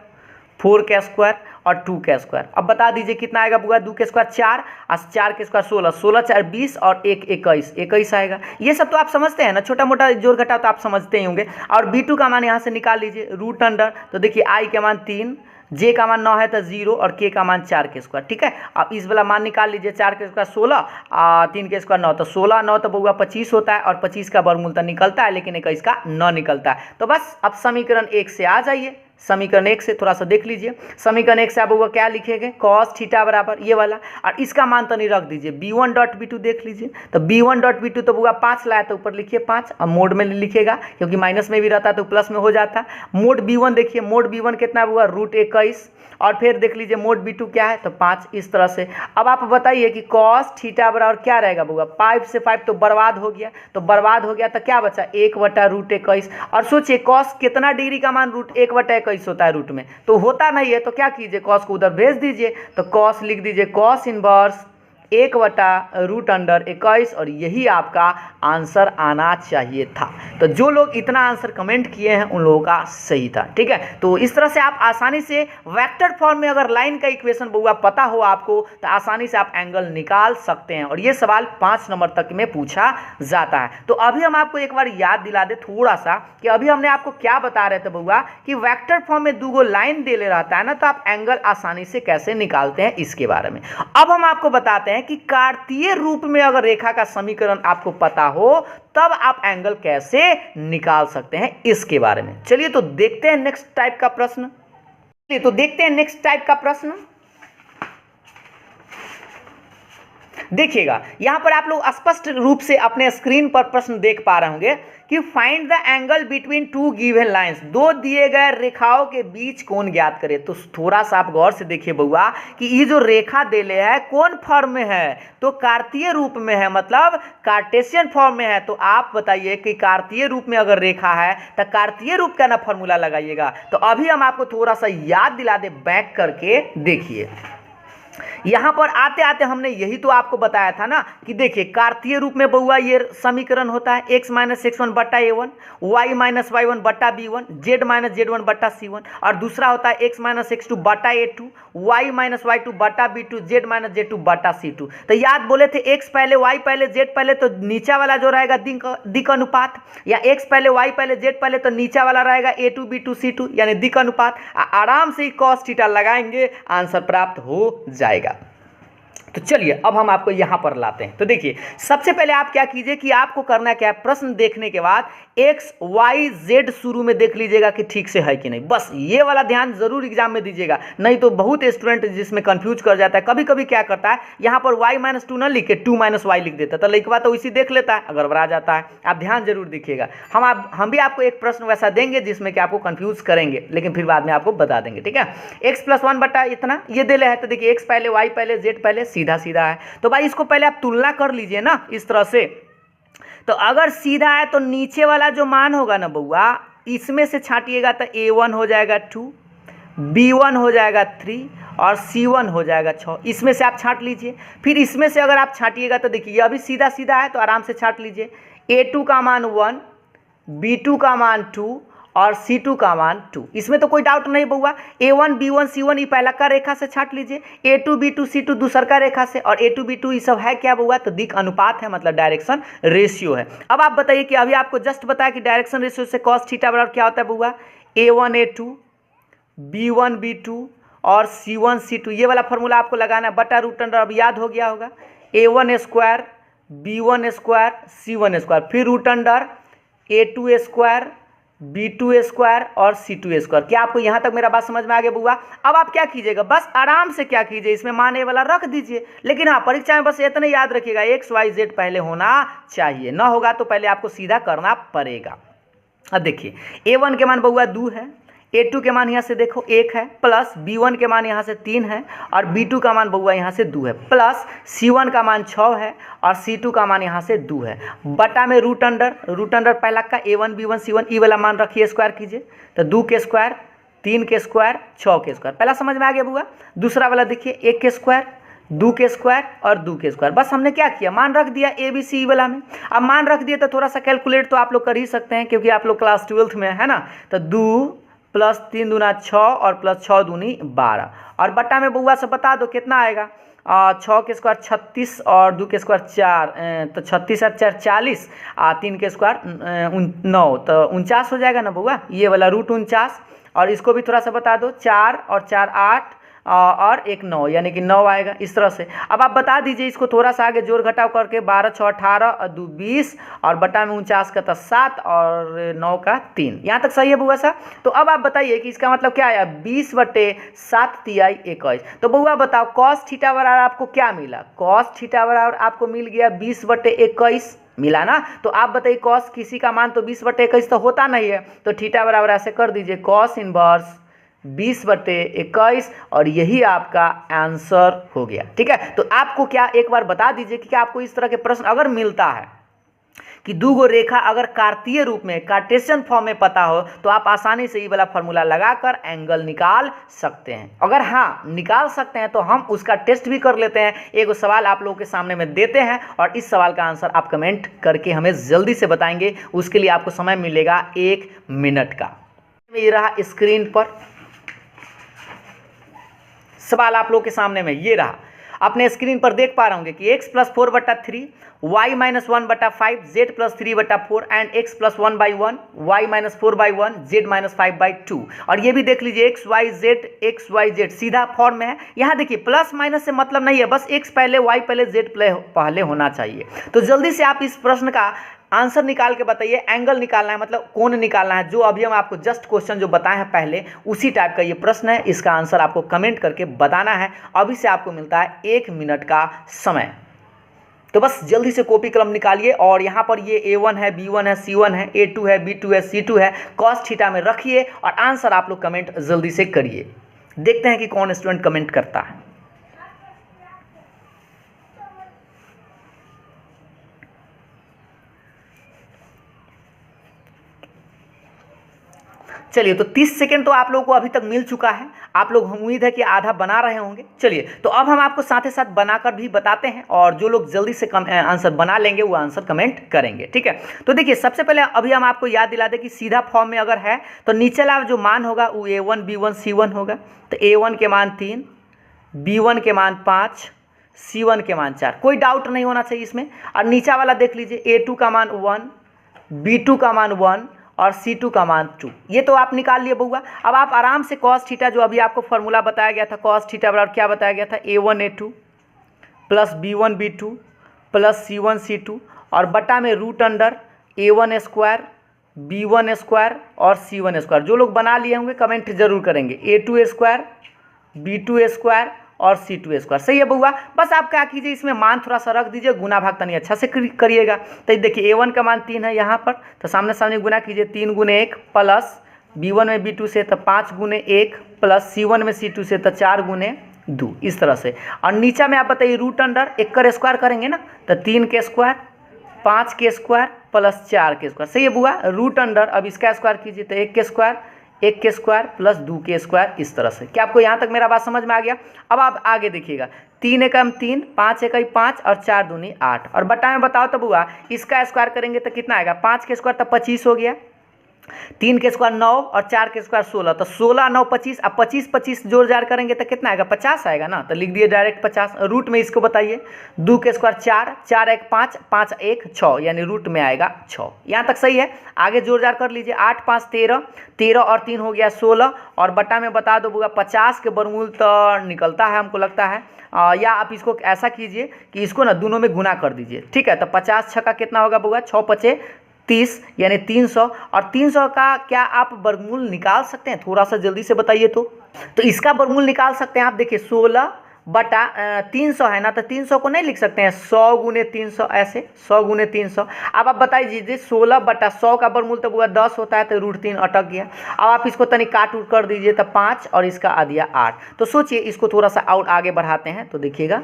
4 का स्क्वायर और 2 का स्क्वायर। अब बता दीजिए कितना आएगा बुआ, 2 के स्क्वायर 4 और 4 के स्क्वायर 16, 16 4 20 और 1 21, 21 आएगा। ये सब तो आप समझते हैं ना, छोटा मोटा जोड़ घटाव तो आप समझते ही होंगे। और b2 का मान यहाँ से निकाल लीजिए, रूट अंडर, तो देखिए i के मान 3, j का मान 9 है तो 0 और k का मान 4 के स्क्वायर, ठीक है। अब इस वाला मान निकाल लीजिए, 4 के स्क्वायर 16 और 3 के स्क्वायर 9, तो 16 9 तो बउआ 25 होता है और 25 का वर्गमूल तो निकलता है, लेकिन 21 का 9 निकलता है। तो बस अब समीकरण 1 से आ जाइए, समीकरण 1 से थोड़ा सा देख लीजिए। समीकरण 1 से आप वो क्या लिखेंगे, cos थीटा बराबर ये वाला, और इसका मान तो नहीं रख दीजिए, b1 डॉट b2 देख लीजिए, तो b1 डॉट b2 तो बुआ 5 लाया तो ऊपर लिखिए 5, अब मोड में लिखिएगा क्योंकि माइनस में भी रहता तो प्लस में हो जाता। मोड b1 देखिए, मोड b1 कितना हुआ, √21, और फिर देख लीजिए मोड b2 क्या है तो 5, इस तरह से। अब आप बताइए कि cos थीटा बराबर क्या रहेगा बुआ, 5 से 5 तो बर्बाद हो गया, तो बर्बाद हो गया तो क्या बचा, 1/√21। और सोचिए cos कितना डिग्री का मान √1/21 होता है रूट में, तो होता नहीं है, तो क्या कीजिए cos को उधर भेज दीजिए, तो cos लिख दीजिए cos इनवर्स 1/√21, और यही आपका आंसर आना चाहिए था। तो जो लोग इतना आंसर कमेंट किए हैं उन लोगों का सही था, ठीक है। तो इस तरह से आप आसानी से वेक्टर फॉर्म में अगर लाइन का इक्वेशन बउआ पता हो आपको तो आसानी से आप एंगल निकाल सकते हैं, और ये सवाल 5 नंबर तक में पूछा जाता है। तो अभी हम आपको एक बार याद दिला दे थोड़ा सा कि अभी हमने आपको क्या बता रहे थे बउआ कि वेक्टर फॉर्म में 2 लाइन दे ले रहता है ना, तो आप एंगल आसानी से कैसे निकालते हैं इसके बारे में अब हम आपको बताते हैं कि कार्तीय रूप में अगर रेखा का समीकरण आपको पता हो तब आप एंगल कैसे निकाल सकते हैं इसके बारे में। चलिए तो देखते हैं नेक्स्ट टाइप का प्रश्न। देखिएगा यहां पर आप लोग स्पष्ट रूप से अपने स्क्रीन पर प्रश्न देख पा रहे होंगे कि find the angle between 2 given lines, 2 दिए गए रेखाओं के बीच कोण ज्ञात करें। तो थोड़ा सा आप गौर से देखिए बउआ कि ये जो रेखा देले है कौन फॉर्म में है, तो कार्तीय रूप में है, मतलब कार्टेशियन फॉर्म में है। तो आप बताइए कि कार्तीय रूप में अगर रेखा है तो कार्तीय रूप का ना फॉर्मूला लगाइएगा। तो अभी हम आपको थोड़ा सा याद दिला दे बैक करके, देखिए यहाँ पर आते आते हमने यही तो आपको बताया था ना कि देखिए कार्तीय रूप में बउआ ये समीकरण होता है x माइनस x1 बट्टा a1, y माइनस y1 बट्टा b1, z माइनस z1 बट्टा c1, और दूसरा होता है x माइनस x2 बट्टा a2, y माइनस y2 बट्टा b2, z माइनस z2 बट्टा c2। तो याद बोले थे x पहले y पहले z पहले, तो नीचा वाला जो रहेगा दिक् अनुपात, या x पहले y पहले z पहले, तो नीचा वाला रहेगा a2 b2 c2 यानी दिक् अनुपात। आराम से ही cos थीटा लगाएंगे, आंसर प्राप्त हो जाएगा। तो चलिए अब हम आपको यहां पर लाते हैं। तो देखिए सबसे पहले आप क्या कीजिए कि आपको करना क्या है, प्रश्न देखने के बाद x y z शुरू में देख लीजिएगा कि ठीक से है कि नहीं। बस ये वाला ध्यान जरूर एग्जाम में दीजिएगा, नहीं तो बहुत स्टूडेंट जिसमें कंफ्यूज कर जाता है। कभी कभी क्या करता है यहाँ पर y माइनस टू ना लिख के 2 माइनस वाई लिख देता है, तो लिखवा तो इसी देख लेता है, अगर आ जाता है। आप ध्यान जरूर देखिएगा। हम भी आपको एक प्रश्न वैसा देंगे जिसमें कि आपको कंफ्यूज करेंगे, लेकिन फिर बाद में आपको बता देंगे, ठीक है। x प्लस 1 बटा इतना ये दे है, तो देखिए x पहले y पहले z पहले, सीधा सीधा है। तो भाई इसको पहले आप तुलना कर लीजिए ना इस तरह से। तो अगर सीधा है तो नीचे वाला जो मान होगा ना बउआ, इसमें से छाटिएगा तो a1 हो जाएगा 2, b1 हो जाएगा 3 और c1 हो जाएगा 6। इसमें से आप छाट लीजिए। फिर इसमें से अगर आप छाटिएगा तो देखिए ये अभी सीधा सीधा है, तो आराम से छाट लीजिए। a2 का मान 1, b2 का मान 2 और C2 का मान 2। इसमें तो कोई डाउट नहीं बउआ। A1 B1 C1 ये पहला का रेखा से छाट लीजिए, A2 B2 C2 दूसर का रेखा से, और A2 B2 ये सब है क्या बउआ, तो दिक् अनुपात है, मतलब डायरेक्शन रेशियो है। अब आप बताइए कि अभी आपको जस्ट बताया कि डायरेक्शन रेशियो से cos थीटा बराबर क्या होता है बउआ, A1 A2 B1 B2 और C1 C2, ये वाला फॉर्मूला आपको लगाना है बटा रूट अंडर, अब याद हो गया होगा, A1 square B1 square C1 square, फिर root under A2 square B2 square और C2 स्क्वायर। क्या आपको यहाँ तक मेरा बात समझ में आ गया बुआ? अब आप क्या कीजिएगा, बस आराम से क्या कीजिए, इसमें मान ए वाला रख दीजिए। लेकिन हाँ, परीक्षा में बस इतना याद रखिएगा x y z पहले होना चाहिए, ना होगा तो पहले आपको सीधा करना पड़ेगा। अब देखिए a1 के मान बउआ 2 है, a2 के मान यहाँ से देखो 1 है, प्लस b1 के मान यहाँ से 3 है और b2 का मान बउआ यहाँ से 2 है, प्लस c1 का मान 6 है और c2 का मान यहाँ से 2 है, बटा में रूट अंडर पहला का a1 b1 c1 ई वाला मान रखिए, स्क्वायर कीजिए, तो 2 के स्क्वायर 3 के स्क्वायर 6 के स्क्वायर। पहला समझ में आ गया बुआ। दूसरा वाला देखिए 1 के स्क्वायर 2 के स्क्वायर और 2 के स्क्वायर। बस हमने क्या किया, मान रख दिया ए बी सी वाला में। अब मान रख दिया तो थोड़ा सा कैलकुलेट तो आप लोग कर ही सकते हैं, क्योंकि आप लोग क्लास 12th में है ना। तो 2 प्लस 3 दूना 6 और प्लस 6 दूनी 12, और बट्टा में बउआ से बता दो कितना आएगा, 6 के स्क्वायर 36 और 2 के स्क्वायर 4, तो 36 और 4 40, 3 के स्क्वायर 9, तो 49 हो जाएगा ना बउआ, ये वाला रूट 49। और इसको भी थोड़ा सा बता दो, 4 और 4 8 और 1 9, यानी कि 9 आएगा इस तरह से। अब आप बता दीजिए इसको थोड़ा सा आगे जोड़ घटाव करके, 12 6 18 और 2 20 और बटा में 49 का 7 और 9 का 3। यहाँ तक सही है बुआ सा? तो अब आप बताइए कि इसका मतलब क्या आया, 20/7 तिहाई 21। तो बुआ बताओ cos थीटा बराबर आपको क्या मिला, cos थीटा बराबर आपको मिल गया 20/21 मिला ना। तो आप बताइए cos किसी का मान तो 20/21 तो होता नहीं है, तो थीटा बराबर ऐसे कर दीजिए cos इनवर्स 20/21 और यही आपका आंसर हो गया। ठीक है, तो आपको क्या एक बार बता दीजिए कि क्या आपको इस तरह के प्रश्न अगर मिलता है कि दो गो रेखा अगर कार्तीय रूप में कार्टेशियन फॉर्म में पता हो, तो आप आसानी से ये वाला फॉर्मूला लगाकर एंगल निकाल सकते हैं। अगर हाँ निकाल सकते हैं तो हम उसका टेस्ट भी कर लेते हैं। एक सवाल आप लोगों के सामने में देते हैं और इस सवाल का आंसर आप कमेंट करके हमें जल्दी से बताएंगे। उसके लिए आपको समय मिलेगा 1 मिनट का। ये रहा स्क्रीन पर सवाल आप लोग के सामने में, ये रहा अपने स्क्रीन पर देख पा रहे होंगे कि x + 4/3 y - 1/5 z + 3/4 and x + 1/1 y - 4/1 z - 5/2। और ये भी देख लीजिए x y z सीधा फॉर्म में है। यहाँ देखिए प्लस माइनस से मतलब नहीं है, बस x पहले y पहले z पहले होना चाहिए। तो जल्दी से आप इस प्रश्न का आंसर निकाल के बताइए। एंगल निकालना है, मतलब कोण निकालना है, जो अभी हम आपको जस्ट क्वेश्चन जो बताए हैं पहले उसी टाइप का ये प्रश्न है। इसका आंसर आपको कमेंट करके बताना है। अभी से आपको मिलता है 1 मिनट का समय। तो बस जल्दी से कॉपी कलम निकालिए और यहाँ पर ये A1 है, B1 है, C1 है, A2 है, B2 है, C2 है, cos थीटा में रखिए और आंसर आप लोग कमेंट जल्दी से करिए। देखते हैं कि कौन स्टूडेंट कमेंट करता है। चलिए, तो 30 सेकेंड तो आप लोगों को अभी तक मिल चुका है। आप लोग उम्मीद है कि आधा बना रहे होंगे। चलिए, तो अब हम आपको साथ ही साथ बनाकर भी बताते हैं, और जो लोग जल्दी से आंसर बना लेंगे वो आंसर कमेंट करेंगे। ठीक है, तो देखिए, सबसे पहले अभी हम आपको याद दिला दें कि सीधा फॉर्म में अगर है तो नीचे वाला जो मान होगा वो A1 B1 C1 होगा। तो A1 के मान 3, B1 के मान 5, C1 के मान 4। कोई डाउट नहीं होना चाहिए इसमें। और नीचा वाला देख लीजिए, A2 का मान 1, B2 का मान 1 और C2 का मान 2। ये तो आप निकाल लिए बउआ। अब आप आराम से cos थीटा, जो अभी आपको फॉर्मूला बताया गया था, cos थीटा बराबर क्या बताया गया था, A1 A2 plus B1 B2 plus C1 C2 और बटा में root under A1 square B1 square और C1 स्क्वायर। जो लोग बना लिए होंगे कमेंट जरूर करेंगे। A2 स्क्वायर B2 स्क्वायर और C2 स्क्वायर। सही है बउआ। बस आप क्या कीजिए, इसमें मान थोड़ा सा रख दीजिए, गुना भाग तनी अच्छा से करिएगा। तो देखिए, A1 का मान 3 है यहाँ पर, तो सामने सामने गुना कीजिए, 3 गुने 1 प्लस B1 में B2 से तो 5 गुने 1 प्लस C1 में C2 से तो 4 गुने 2, इस तरह से। और नीचा में आप बताइए रूट अंडर 1 का स्क्वायर करेंगे ना, तो 3 के स्क्वायर 5 के स्क्वायर प्लस 4 के स्क्वायर। सही है बुआ। रूट अंडर अब इसका स्क्वायर कीजिए, तो 1 के स्क्वायर 1 के स्क्वायर प्लस 2 के स्क्वायर, इस तरह से। क्या आपको यहाँ तक मेरा बात समझ में आ गया? अब आप आगे देखिएगा, 3 एकम 3, 5 एकम 5 और 4 दूनी 8। और बटा में बताओ तो बुआ, इसका स्क्वायर करेंगे तो कितना आएगा? 5 के स्क्वायर तो 25 हो गया, 3 के स्क्वायर 9 और 4 के स्क्वायर 16, तो 16 9 25। अब 25 25 जोड़ जार करेंगे तो कितना आएगा? 50 आएगा ना। तो लिख दिए डायरेक्ट 50। रूट में इसको बताइए, 2 के स्क्वायर 4, 4 1 5, 5 1 6, यानी रूट में आएगा 6। यहाँ तक सही है। आगे जोड़ जार कर लीजिए, 8 5 13, 13 और 3 हो गया 16। और बटा में बता दो बुआ, 50 के वर्गमूल तो निकलता है हमको लगता है, या आप इसको ऐसा कीजिए कि इसको ना दोनों में गुना कर दीजिए। ठीक है, तो 50 छक्का कितना होगा बुआ? 6 5 30, यानी 300। और 300 का क्या आप वर्गमूल निकाल सकते हैं? थोड़ा सा जल्दी से बताइए। तो इसका वर्गमूल निकाल सकते हैं आप। देखिए, 16 बटा 300 है ना, तो 300 को नहीं लिख सकते हैं 100 गुने 300, ऐसे 100 गुने 300। अब आप बताइए, 16 बटा 100 का वर्गमूल तो बुआ 10 होता है, तो रूट 3 अटक गया। अब आप इसको तनी काट उट कर दीजिए, तो 5 और इसका आ दिया 8। तो सोचिए, इसको थोड़ा सा और आगे बढ़ाते हैं, तो देखिएगा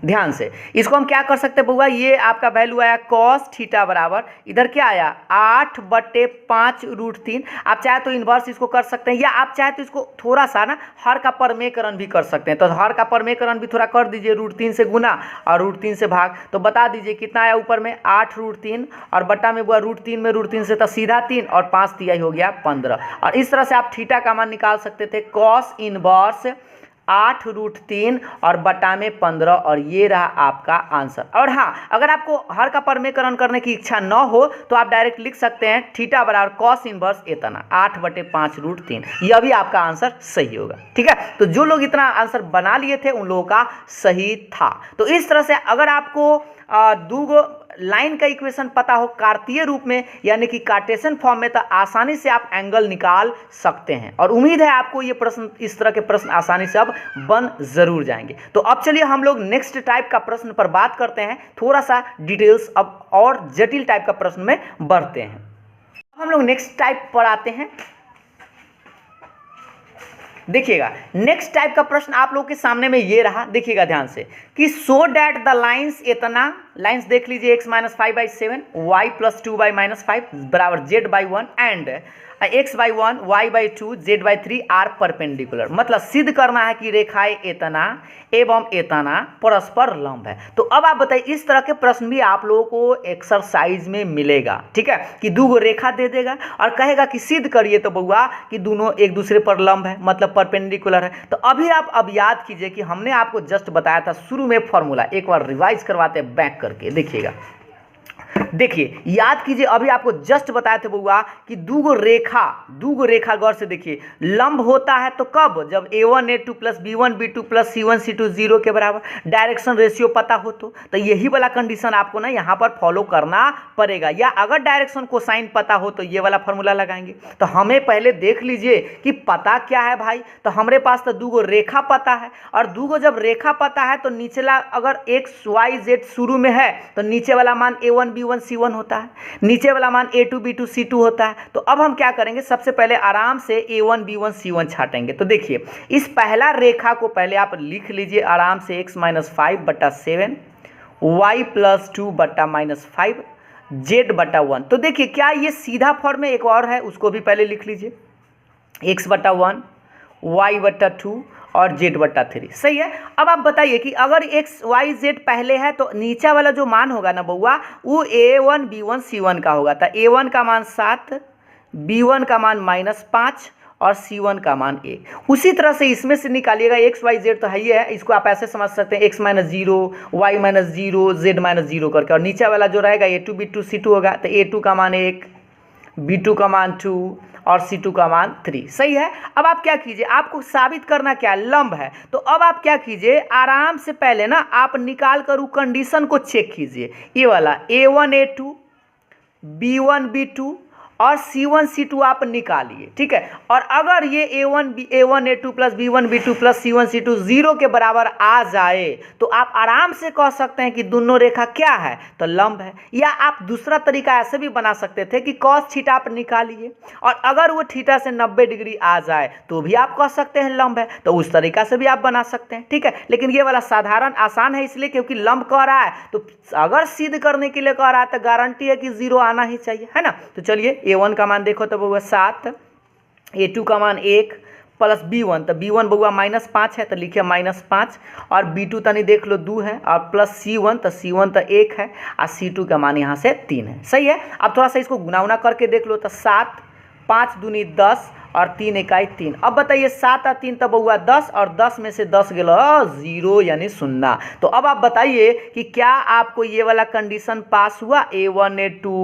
ध्यान से। इसको हम क्या कर सकते हैं बुआ, ये आपका वैल्यू आया cos थीटा बराबर, इधर क्या आया 8/5 रूट 3। आप चाहे तो इन्वर्स इसको कर सकते हैं, या आप चाहे तो इसको थोड़ा सा ना हर का परमेकरण भी कर सकते हैं। तो हर का परमेकरण भी थोड़ा कर दीजिए, रूट 3 से गुना और रूट 3 से भाग। तो बता दीजिए कितना आया ऊपर में 8 रूट 3 और बट्टा में बुआ रूट 3 में रूट 3 से तो सीधा 3 और 5 तिहाई हो गया 15। और इस तरह से आप थीटा का मान निकाल सकते थे, cos इनवर्स 8 रूट 3 और बटा में 15, और ये रहा आपका आंसर। और हाँ, अगर आपको हर का परमेकरण करने की इच्छा न हो तो आप डायरेक्ट लिख सकते हैं थीटा बराबर cos इनवर्स इतना 8/5 रूट 3। यह भी आपका आंसर सही होगा। ठीक है, तो जो लोग इतना आंसर बना लिए थे उन लोगों का सही था। तो इस तरह से अगर आपको दूगो लाइन का इक्वेशन पता हो कार्तीय रूप में, यानी कि कार्टेशियन फॉर्म में, तो आसानी से आप एंगल निकाल सकते हैं। और उम्मीद है आपको ये प्रश्न, इस तरह के प्रश्न आसानी से अब बन जरूर जाएंगे। तो अब चलिए हम लोग नेक्स्ट टाइप का प्रश्न पर बात करते हैं, थोड़ा सा डिटेल्स अब और जटिल टाइप का प्रश्न में बढ़ते हैं। अब हम लोग नेक्स्ट टाइप पर आते हैं। देखिएगा, नेक्स्ट टाइप का प्रश्न आप लोगों के सामने में ये रहा, देखिएगा ध्यान से, कि सो डैट द लाइन्स इतना, लाइन्स देख लीजिए, x-5/7 y + 2/-5 बराबर z/1 and x/1 y/2 z/3 are perpendicular. मतलब सिद्ध करना है कि रेखाएं इतना एवं इतना परस्पर लंब है। तो अब आप बताइए, इस तरह के प्रश्न भी आप लोगों को एक्सरसाइज में मिलेगा। ठीक है, कि दो रेखा दे देगा और कहेगा कि सिद्ध करिए तो बउआ कि दोनों एक दूसरे पर लंब है, मतलब परपेंडिकुलर है। तो अभी आप अब याद कीजिए कि हमने आपको जस्ट बताया था शुरू में फॉर्मूला, एक बार रिवाइज करवाते हैं बैक करके। देखिएगा, देखिए याद कीजिए, अभी आपको जस्ट बताए थे बउआ कि दूगो रेखा गौर से देखिए, लंब होता है तो कब? जब a1 a2 plus b1 b2 plus c1 c2 0 के बराबर, डायरेक्शन रेशियो पता हो तो यही वाला कंडीशन आपको ना यहाँ पर फॉलो करना पड़ेगा। या अगर डायरेक्शन कोसाइन पता हो तो ये वाला फॉर्मूला लगाएंगे। तो हमें पहले देख लीजिए कि पता क्या है भाई। तो हमारे पास तो दूगो रेखा पता है, और दूगो जब रेखा पता है तो नीचला अगर x y z शुरू में है तो नीचे वाला मान a1 b1 c1 होता है, नीचे वाला मान a2 b2 c2 होता है। तो अब हम क्या करेंगे, सबसे पहले आराम से a1 b1 c1 छाटेंगे। तो देखिए, इस पहला रेखा को पहले आप लिख लीजिए आराम से, x-5/7 y + 2/-5 z/1। तो देखिए क्या ये सीधा फॉर्म में एक और है, उसको भी पहले लिख लीजिए, x/1 y/2 और z/3। सही है। अब आप बताइए कि अगर x y z पहले है तो नीचा वाला जो मान होगा ना बउआ वो a1 b1 c1 का होगा। तो a1 का मान 7, b1 का मान -5 और c1 का मान 1। उसी तरह से इसमें से निकालिएगा x y z तो है ही है, इसको आप ऐसे समझ सकते हैं x - 0 y - 0 z - 0 करके, और नीचे वाला जो रहेगा a2 b2 c2 होगा। तो a2 का मान 1, b2 का मान 2 और c2 का मान 3। सही है। अब आप क्या कीजिए, आपको साबित करना क्या, लंब है। तो अब आप क्या कीजिए, आराम से पहले ना आप निकाल कर कंडीशन को चेक कीजिए। ये वाला a1 a2 b1 b2 और c1 c2 आप निकालिए, ठीक है। और अगर ये a1 a2 plus b1 b2 plus c1 c2 0 के बराबर आ जाए तो आप आराम से कह सकते हैं कि दोनों रेखा क्या है, तो लंब है। या आप दूसरा तरीका ऐसे भी बना सकते थे कि cos थीटा आप निकालिए और अगर वो थीटा से 90 डिग्री आ जाए तो भी आप कह सकते हैं लंब है। तो उस तरीका से भी आप बना सकते हैं, ठीक है। लेकिन ये वाला साधारण आसान है इसलिए क्योंकि लंब कह रहा है, तो अगर सिद्ध करने के लिए कह रहा है तो गारंटी है कि 0 आना ही चाहिए, है ना। तो चलिए a1 का मान देखो तो बउआ 7, a2 का मान 1 प्लस b1, तो b1 बउआ -5 है तो लिखिए -5, और b2 तनी देख लो 2 है, और प्लस c1 तो c1 तो 1 है और c2 का मान यहाँ से 3 है। सही है। अब थोड़ा सा इसको गुना उना करके देख लो तो 7 5 दूनी 10 और 3 इकाई 3। अब बताइए 7 और 3 तो बउआ 10 और 10 में से 10 गेलो 0 यानी 0। तो अब आप बताइए कि क्या आपको ये वाला कंडीशन पास हुआ, a1 a2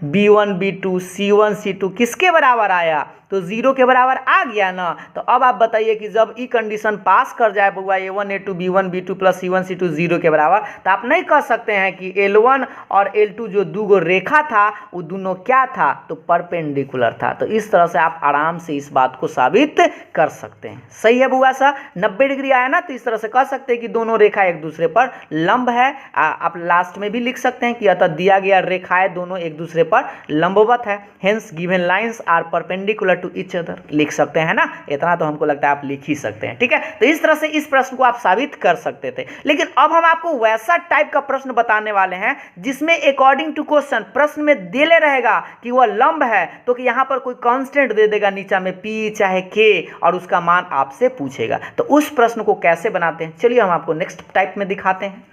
b1 b2 c1 c2 किसके बराबर आया, तो 0 के बराबर आ गया ना। तो अब आप बताइए कि जब ये कंडीशन पास कर जाए बउआ a1 a2 b1 b2 plus c1 c2 0 के बराबर, तो आप नहीं कह सकते हैं कि L1 और L2 जो दो रेखा था वो दोनों क्या था, तो परपेंडिकुलर था। तो इस तरह से आप आराम से इस बात को साबित कर सकते हैं। सही है बुआ सा, 90 डिग्री आया ना, तो इस तरह से कह सकते हैं कि दोनों रेखा एक दूसरे पर लंब है। आप लास्ट में भी लिख सकते हैं कि अतः दिया गया रेखाएं दोनों एक दूसरे पर लंबवत है, hence given lines are perpendicular to each other, लिख सकते हैं ना। इतना तो हमको लगता है आप लिख ही सकते हैं, ठीक है। तो इस तरह से इस प्रश्न को आप साबित कर सकते थे। लेकिन अब हम आपको वैसा टाइप का प्रश्न बताने वाले हैं जिसमें अकॉर्डिंग टू क्वेश्चन प्रश्न में देले रहेगा कि वह लंब है, तो कि यहाँ पर कोई कांस्टेंट दे देगा नीचा में p चाहे k और उसका मान आपसे पूछेगा। तो उस प्रश्न को कैसे बनाते हैं, चलिए हम आपको नेक्स्ट टाइप में दिखाते हैं।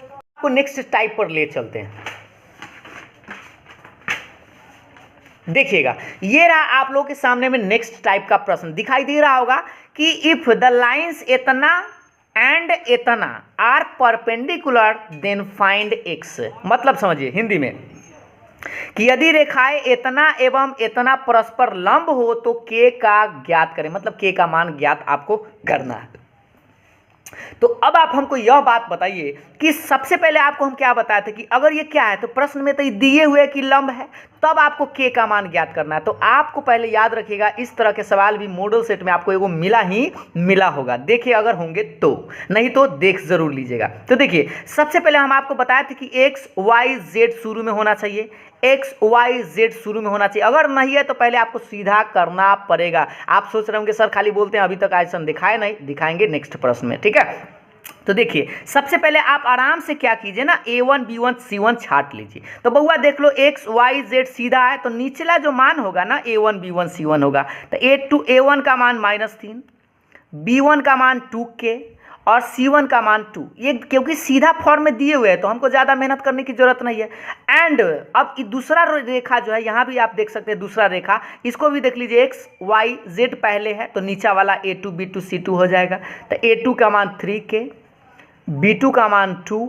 आपको नेक्स्ट टाइप पर ले चलते हैं। देखिएगा ये रहा आप लोगों के सामने में नेक्स्ट टाइप का प्रश्न दिखाई दे रहा होगा कि इफ द लाइंस इतना एंड इतना are perpendicular then find x। मतलब समझिए हिंदी में कि यदि रेखाएं इतना एवं इतना परस्पर लंब हो तो k का ज्ञात करें, मतलब k का मान ज्ञात आपको करना है। तो अब आप हमको यह बात बताइए कि सबसे पहले आपको हम क्या बताए थे कि अगर ये क्या है, तो प्रश्न में तो ये दिए हुए कि लंब है, तब आपको k का मान ज्ञात करना है। तो आपको पहले याद रखिएगा इस तरह के सवाल भी मॉडल सेट में आपको एगो मिला होगा। देखिए अगर होंगे तो, नहीं तो देख जरूर लीजिएगा। तो देखिए सबसे पहले हम आपको बताए थे कि x y z शुरू में होना चाहिए, x y z शुरू में होना चाहिए। अगर नहीं है तो पहले आपको सीधा करना पड़ेगा। आप सोच रहे होंगे सर खाली बोलते हैं अभी तक ऐसा दिखाए नहीं, दिखाएंगे नेक्स्ट प्रश्न में, ठीक है। तो देखिए सबसे पहले आप आराम से क्या कीजिए ना, a1 b1 c1 छाट लीजिए। तो बउआ देख लो x y z सीधा है तो निचला जो मान होगा ना a1 b1 c1 होगा। तो a1 का मान -3, b1 का मान 2k और c1 का मान 2। ये क्योंकि सीधा फॉर्म में दिए हुए हैं तो हमको ज़्यादा मेहनत करने की जरूरत नहीं है। एंड अब दूसरा रेखा जो है यहाँ भी आप देख सकते हैं, दूसरा रेखा इसको भी देख लीजिए, x y z पहले है तो नीचा वाला a2 b2 c2 हो जाएगा। तो a2 का मान 3k, b2 का मान 2,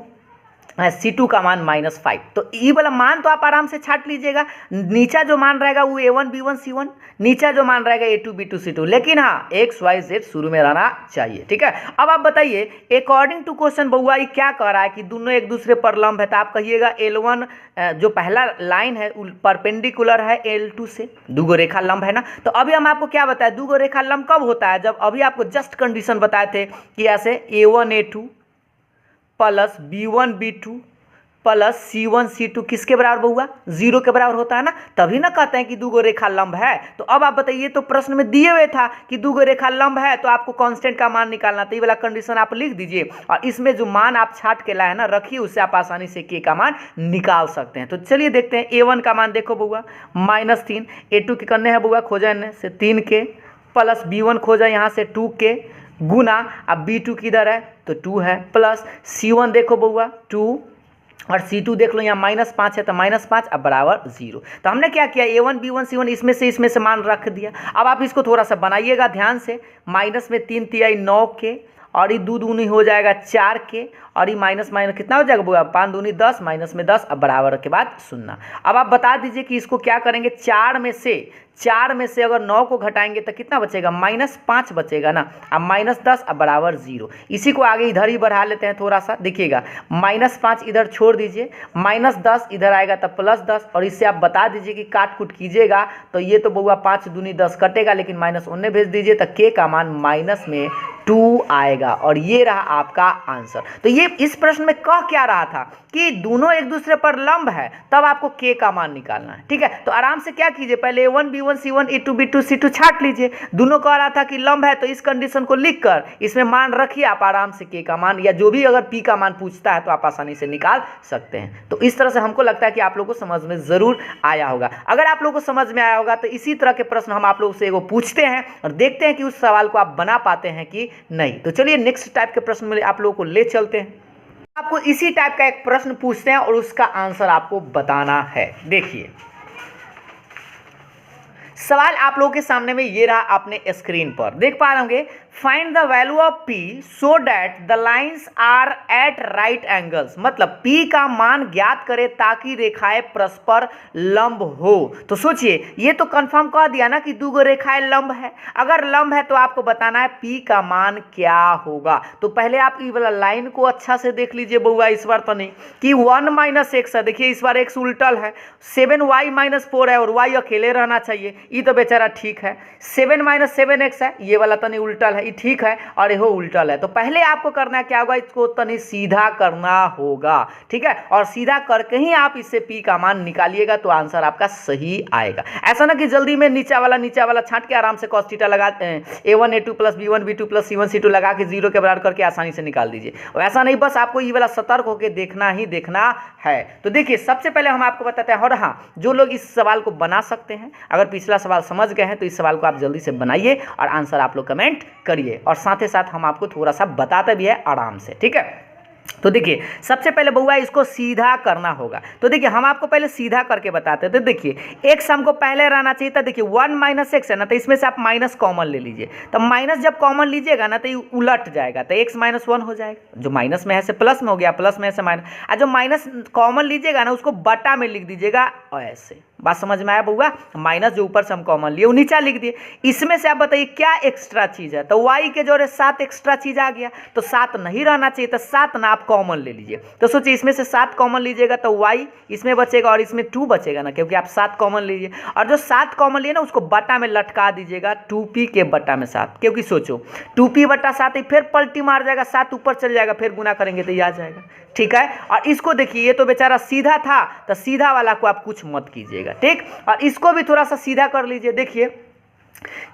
c2 का मान -5। तो ये वाला मान तो आप आराम से छाट लीजिएगा। नीचा जो मान रहेगा वो a1 b1 c1, नीचा जो मान रहेगा a2 b2 c2, लेकिन हाँ x y z शुरू में रहना चाहिए, ठीक है। अब आप बताइए अकॉर्डिंग टू क्वेश्चन बउआ ये क्या कह रहा है कि दोनों एक दूसरे पर लंब है। तो आप कहिएगा L1 जो पहला लाइन है परपेंडिकुलर है L2 से, दूगो रेखा लंब है ना। तो अभी हम आपको क्या बताए, दूगो रेखा लंब कब होता है, जब अभी आपको जस्ट कंडीशन बताए थे कि ऐसे a1 a2 plus b1 b2 plus C1 C2 किसके बराबर हुआ? 0 के बराबर होता है ना, तभी ना कहते हैं कि दो रेखा लंब है। तो अब आप बताइए, तो प्रश्न में दिए हुए था कि दो रेखा लंब है तो आपको कांस्टेंट का मान निकालना, तो ये वाला कंडीशन आप लिख दीजिए और इसमें जो मान आप छाट के लाए ना रखिए, उससे आप आसानी से k का मान निकाल सकते हैं। तो चलिए देखते हैं, a1 का मान देखो बउआ -3, a2 के करने हैं बउआ खोजा इनमें से 3k प्लस b1 खोजा यहाँ से 2k गुना, अब b2 किधर है तो 2 है, प्लस c1 देखो बउआ 2 और C2 देख लो यहाँ -5 है तो -5 अब बराबर 0। तो हमने क्या किया, A1 B1 C1 इसमें से मान रख दिया। अब आप इसको थोड़ा सा बनाइएगा ध्यान से, माइनस में 3 तिहाई 9 के और ये 2 दूनी हो जाएगा 4 के और ये माइनस कितना हो जाएगा बुआ 5 दूनी 10 माइनस में 10 अब बराबर के बाद 0। अब आप बता दीजिए कि इसको क्या करेंगे, 4 में से अगर 9 को घटाएंगे तो कितना बचेगा, -5 बचेगा ना, अब -10 अब बराबर 0। इसी को आगे इधर ही बढ़ा लेते हैं थोड़ा सा, देखिएगा -5 इधर छोड़ दीजिए, -10 इधर आएगा तब +10 और इससे आप बता दीजिए कि काट कुट कीजिएगा तो ये तो बउआ 5 दूनी 10 कटेगा, लेकिन माइनस उन्हें भेज दीजिए तो k का मान माइनस में 2 आएगा और ये रहा आपका आंसर। तो ये इस प्रश्न में कह क्या रहा था कि दोनों एक दूसरे पर लंब है, तब आपको k का मान निकालना है। ठीक है, तो आराम से क्या कीजिए, पहले A1 B1 C1 A2 B2 C2 छाट लीजिए। दोनों कह रहा था कि लंब है तो इस कंडीशन को लिखकर इसमें मान रखिए आप आराम से k का मान, या जो भी अगर p का मान पूछता है तो आप आसानी से निकाल सकते हैं। तो इस तरह से हमको लगता है कि आप लोगों को समझ में जरूर आया होगा। अगर आप लोगों को समझ में आया होगा तो इसी तरह के प्रश्न हम आप लोगों से एगो पूछते हैं और देखते हैं कि उस सवाल को आप बना पाते हैं कि नहीं। तो चलिए नेक्स्ट टाइप के प्रश्न में आप लोगों को ले चलते हैं। आपको इसी टाइप का एक प्रश्न पूछते हैं और उसका आंसर आपको बताना है। देखिए सवाल आप लोगों के सामने में ये रहा, आपने स्क्रीन पर देख पा रहे होंगे, find the value of p so that the lines are at right angles, मतलब p का मान ज्ञात करें ताकि रेखाएं परस्पर लंब हो। तो सोचिए, ये तो कंफर्म कह दिया ना कि दो रेखाएं लंब है। अगर लंब है तो आपको बताना है p का मान क्या होगा। तो पहले आप ये वाला लाइन को अच्छा से देख लीजिए बउआ, इस बार तो नहीं कि 1 - x है, देखिए इस बार x उल्टल है, 7y - 4 है और y अकेले रहना चाहिए, ये तो बेचारा ठीक है। 7 - 7x है, ये वाला तनी उल्टल है, ये ठीक है और ये उल्टल है। तो पहले आपको करना क्या होगा, इसको तनी सीधा करना होगा। ठीक है, और सीधा करके ही आप इससे p का मान निकालिएगा तो आंसर आपका सही आएगा। ऐसा ना कि जल्दी में नीचा वाला छाट के आराम से cos थीटा लगा A1 A2 + B1 B2 + C1 C2 लगा के 0 के बराबर करके आसानी से निकाल दीजिए। और ऐसा नहीं, बस आपको ये वाला सतर्क होकर देखना ही देखना है। तो देखिए सबसे पहले हम आपको बताते हैं, और हाँ जो लोग इस सवाल को बना सकते हैं, अगर पिछला सवाल समझ गए हैं तो इस सवाल को आप जल्दी से बनाइए और आंसर आप लोग कमेंट करिए, और साथ ही साथ हम आपको थोड़ा सा बताते भी है आराम से। ठीक है, तो देखिए सबसे पहले बउआ इसको सीधा करना होगा। तो देखिए हम आपको पहले सीधा करके बताते हैं। तो देखिए x हमको पहले रहना चाहिए था, देखिए 1 - x है ना, तो इसमें से आप माइनस कॉमन ले लीजिए। तो माइनस जब कॉमन लीजिएगा ना तो ये उलट जाएगा, तो x - 1 हो जाएगा, जो माइनस में है से प्लस में हो गया, प्लस में है से माइनस, और जो माइनस कॉमन लीजिएगा ना उसको बटा में लिख दीजिएगा ऐसे। बात समझ में आया बउआ, माइनस जो ऊपर से हम कॉमन लिए वो नीचा लिख दिए। इसमें से आप बताइए क्या एक्स्ट्रा चीज़ है, तो y के जोड़े 7 एक्स्ट्रा चीज़ आ गया, तो 7 नहीं रहना चाहिए, तो 7 ना आप कॉमन ले लीजिए। तो सोचिए इसमें से 7 कॉमन लीजिएगा तो y इसमें बचेगा और इसमें 2 बचेगा ना, क्योंकि आप 7 कॉमन लीजिए, और जो 7 कॉमन लिए ना उसको बटा में लटका दीजिएगा 2p के बटा में 7, क्योंकि सोचो 2p बटा 7 फिर पलटी मार जाएगा, 7 ऊपर चल जाएगा, फिर गुना करेंगे तो ये आ जाएगा। ठीक है, और इसको देखिए ये तो बेचारा सीधा था, तो सीधा वाला को आप कुछ मत कीजिएगा। ठीक, और इसको भी थोड़ा सा सीधा कर लीजिए। देखिए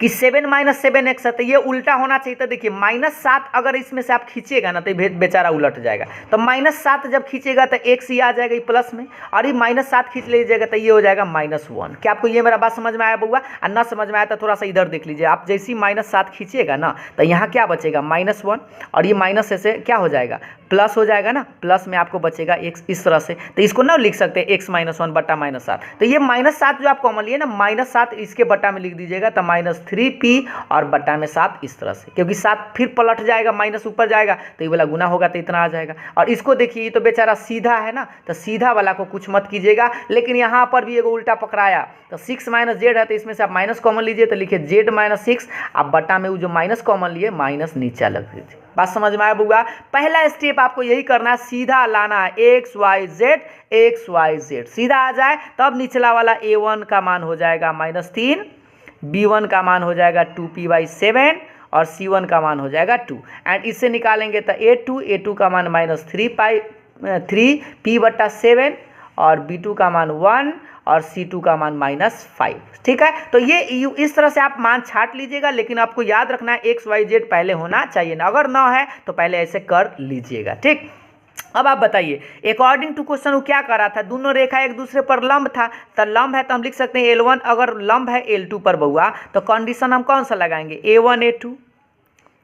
कि 7 - 7x है तो ये उल्टा होना चाहिए। तो देखिए -7 अगर इसमें से आप खींचिएगा ना तो बेचारा उलट जाएगा, तो -7 जब खींचेगा तो x ही आ जाएगा प्लस में, और ये -7 खींच लीजिएगा तो ये हो जाएगा -1। क्या आपको ये मेरा बात समझ में आया बउआ? और ना समझ में आया तो थोड़ा सा इधर देख लीजिए, आप जैसे ही -7 खींचिएगा ना तो यहाँ क्या बचेगा -1, और ये माइनस से क्या हो जाएगा प्लस हो जाएगा ना, प्लस में आपको बचेगा x इस तरह से। तो इसको ना लिख सकते हैं x - 1 बटा -7। तो ये -7 जो आप कॉमन लिए ना, -7 इसके बटा में लिख दीजिएगा तो -3p और बटा में 7 इस तरह से, क्योंकि 7 फिर पलट जाएगा, माइनस ऊपर जाएगा तो ये वाला गुना होगा तो इतना आ जाएगा। और इसको देखिए तो बेचारा सीधा है ना, तो सीधा वाला को कुछ मत कीजिएगा, लेकिन यहाँ पर भी एगो उल्टा पकड़ाया। तो 6 - z है तो इसमें से आप माइनस कॉमन लीजिए, तो लिखिए z - 6, आप बटा में वो जो माइनस कॉमन लिए माइनस नीचा लग दीजिए। बात समझ में आया बउआ? पहला स्टेप आपको यही करना है, सीधा लाना है, x y z सीधा आ जाए तब निचला वाला a1 का मान हो जाएगा -3, b1 का मान हो जाएगा 2p/7 और c1 का मान हो जाएगा 2, एंड इससे निकालेंगे तो a2 का मान -3 3p/7 और b2 का मान 1 और c2 का मान -5। ठीक है, तो ये इस तरह से आप मान छाट लीजिएगा, लेकिन आपको याद रखना है XYZ पहले होना चाहिए ना, अगर ना है तो पहले ऐसे कर लीजिएगा। ठीक, अब आप बताइए अकॉर्डिंग टू क्वेश्चन वो क्या कर रहा था, दोनों रेखा एक दूसरे पर लंब था, तो लंब है तो हम लिख सकते हैं L1 अगर लंब है L2 पर बउआ, तो कंडीशन हम कौन सा लगाएंगे, A1 A2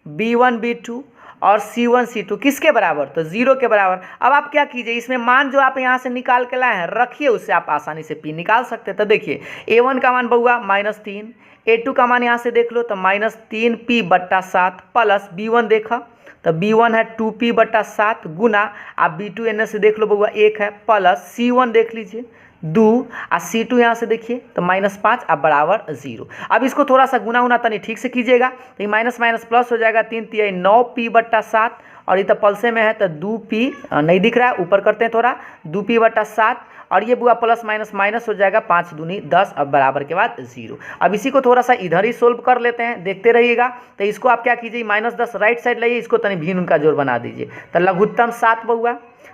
B1 B2 और C1 C2 किसके बराबर, तो 0 के बराबर। अब आप क्या कीजिए, इसमें मान जो आप यहाँ से निकाल के लाए हैं रखिए, उससे आप आसानी से P निकाल सकते हैं। तो देखिए A1 का मान बउआ -3, A2 का मान यहाँ से देख लो तो -3p/7 प्लस B1 देखा तो B1 है 2p/7 गुना आप B2 एन से देख लो बउआ 1 है प्लस C1 देख लीजिए 2 और C2 यहाँ से देखिए तो -5 अब बराबर 0। अब इसको थोड़ा सा गुना उना तनी ठीक से कीजिएगा, तो ये माइनस माइनस प्लस हो जाएगा, 3 तिया 9p/7 और ये तो पलसे में है तो 2p नहीं दिख रहा है, ऊपर करते हैं थोड़ा 2p/7 और ये बुआ प्लस माइनस माइनस हो जाएगा, 5 दूनी 10 अब बराबर के बाद 0। अब इसी को थोड़ा सा इधर ही सोल्व कर लेते हैं, देखते रहिएगा। तो इसको आप क्या कीजिए -10 राइट साइड लाइए, इसको तनी भिन्न उनका जोड़ बना दीजिए, तो लघुत्तम 7 बउआ,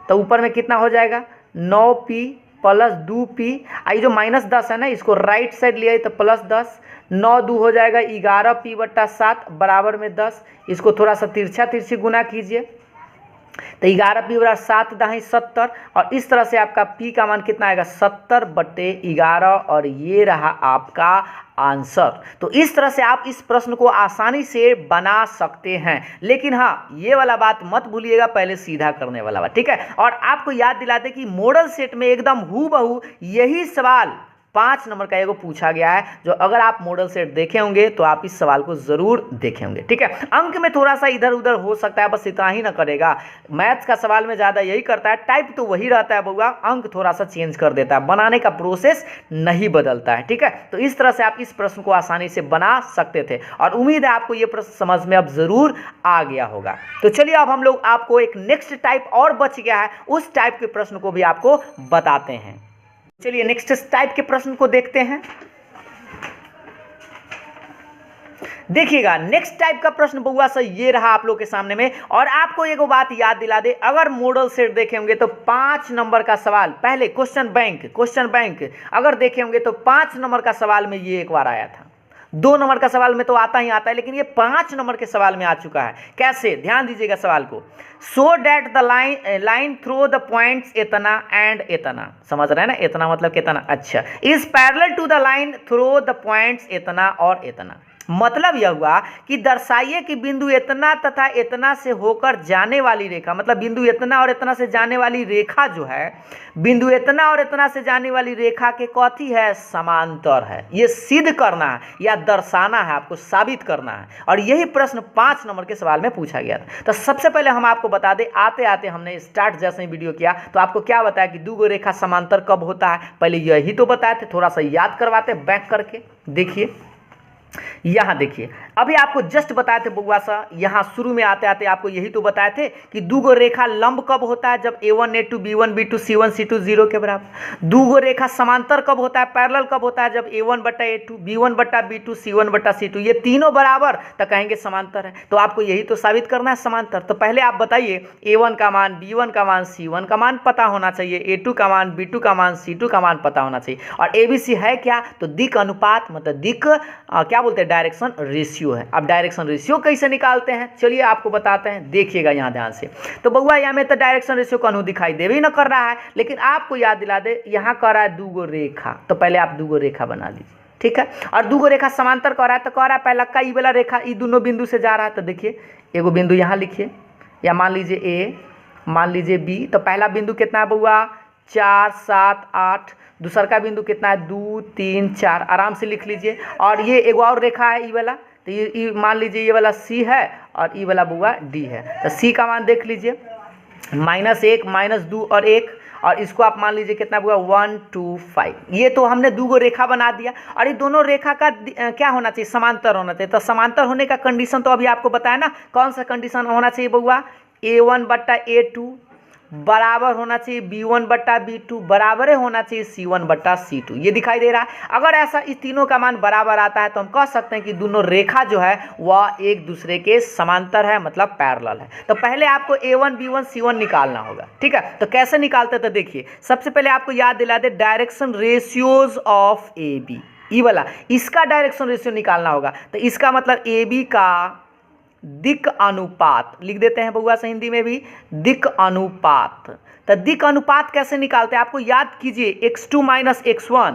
तो ऊपर में कितना हो जाएगा 9p प्लस 2p, आई जो -10 है ना इसको राइट साइड लिया तो +10, 9 2 हो जाएगा 11p/7 बराबर में 10। इसको थोड़ा सा तिरछी गुना कीजिए तो 11p/7 दाही 70 और इस तरह से आपका p का मान कितना आएगा 70/11 और ये रहा आपका आंसर। तो इस तरह से आप इस प्रश्न को आसानी से बना सकते हैं, लेकिन हाँ ये वाला बात मत भूलिएगा, पहले सीधा करने वाला बात। ठीक है, और आपको याद दिला दे कि मॉडल सेट में एकदम हूबहू यही सवाल 5 नंबर का एगो पूछा गया है, जो अगर आप मॉडल सेट देखे होंगे तो आप इस सवाल को जरूर देखे होंगे। ठीक है, अंक में थोड़ा सा इधर उधर हो सकता है, बस इतना ही ना करेगा, मैथ्स का सवाल में ज़्यादा यही करता है, टाइप तो वही रहता है बउआ, अंक थोड़ा सा चेंज कर देता है, बनाने का प्रोसेस नहीं बदलता है। ठीक है, तो इस तरह से आप इस प्रश्न को आसानी से बना सकते थे और उम्मीद है आपको ये प्रश्न समझ में अब जरूर आ गया होगा। तो चलिए अब हम लोग आपको एक नेक्स्ट टाइप और बच गया है, उस टाइप के प्रश्न को भी आपको बताते हैं। चलिए नेक्स्ट टाइप के प्रश्न को देखते हैं। देखिएगा नेक्स्ट टाइप का प्रश्न बउआ सर ये रहा आप लोग के सामने में, और आपको एगो बात याद दिला दे, अगर मॉडल सेट देखे होंगे तो 5 नंबर का सवाल, पहले क्वेश्चन बैंक अगर देखे होंगे तो 5 नंबर का सवाल में ये एक बार आया था, 2 नंबर का सवाल में तो आता ही आता है, लेकिन ये 5 नंबर के सवाल में आ चुका है। कैसे, ध्यान दीजिएगा सवाल को, so that the line through the points इतना एंड इतना, समझ रहे हैं ना, इतना मतलब कितना, अच्छा, is parallel to the line through the points इतना और इतना। मतलब यह हुआ कि दर्शाइए कि बिंदु इतना तथा इतना से होकर जाने वाली रेखा, मतलब बिंदु इतना और इतना से जाने वाली रेखा जो है, बिंदु इतना और इतना से जाने वाली रेखा के कथी है, समांतर है। ये सिद्ध करना है या दर्शाना है, आपको साबित करना है, और यही प्रश्न 5 नंबर के सवाल में पूछा गया था। तो सबसे पहले हम आपको बता दें, आते आते हमने स्टार्ट जैसे ही वीडियो किया तो आपको क्या बताया कि 2 रेखा समांतर कब होता है, पहले यही तो बताए थे, थोड़ा सा याद करवाते बैक करके। देखिए यहाँ देखिए, अभी आपको जस्ट बताए थे बउआ सा, यहाँ शुरू में आते आते आपको यही तो बताए थे कि 2 रेखा लंब कब होता है, जब A1 A2 B1 B2 C1 C2 0 के बराबर। 2 रेखा समांतर कब होता है, पैरेलल कब होता है, जब A1/A2 B1/B2 C1/C2 ये तीनों बराबर तो कहेंगे समांतर है। तो आपको यही तो साबित करना है समांतर। तो पहले आप बताइए A1 का मान, B1 का मान, C1 का मान पता होना चाहिए, A2 का मान, B2 का मान, C2 का मान पता होना चाहिए, और ABC है क्या, तो दिक् अनुपात, मतलब दिक् क्या बोलते हैं, डायरेक्शन रेशियो है। अब डायरेक्शन रेशियो कैसे निकालते हैं, चलिए आपको बताते हैं, देखिएगा यहाँ ध्यान से। तो बउआ यहाँ में तो डायरेक्शन रेशियो कन्हू दिखाई दे भी न कर रहा है, लेकिन आपको याद दिला दे, यहाँ कर रहा है 2 रेखा, तो पहले आप 2 रेखा बना लीजिए। ठीक है, और 2 रेखा समांतर कर रहा है, तो कह रहा है पहला का ई वाला रेखा ई दोनों बिंदु से जा रहा है, तो देखिए एगो बिंदु यहाँ लिखिए, या मान लीजिए ए, मान लीजिए बी, तो पहला बिंदु कितना है बउआ 4 7 8, दूसरा का बिंदु कितना है 2 3 4, आराम से लिख लीजिए। और ये एगो और रेखा है ई वाला, तो ये मान लीजिए ये वाला सी है और ई वाला बुआ डी है, तो सी का मान देख लीजिए -1 -2 और 1, और इसको आप मान लीजिए कितना बुआ 1 2 5। ये तो हमने 2 रेखा बना दिया, और ये दोनों रेखा का क्या होना चाहिए, समांतर होना चाहिए। तो समांतर होने का कंडीशन तो अभी आपको बताया ना, कौन सा कंडीशन होना चाहिए बउआ, A1/A2 बराबर होना चाहिए b1 बट्टा b2, बराबर होना चाहिए c1 बट्टा c2। ये दिखाई दे रहा है। अगर ऐसा इस तीनों का मान बराबर आता है तो हम कह सकते हैं कि दोनों रेखा जो है वह एक दूसरे के समांतर है, मतलब पैरेलल है। तो पहले आपको a1 b1 c1 निकालना होगा, ठीक है। तो कैसे निकालते तो देखिए, सबसे पहले आपको याद दिला दे direction ratios of A B, ये वाला इसका डायरेक्शन रेशियो निकालना होगा। तो इसका मतलब ए बी का दिक् अनुपात लिख देते हैं बउआ से हिंदी में भी, दिक् अनुपात। तो दिक् अनुपात कैसे निकालते हैं, आपको याद कीजिए x2 minus x1,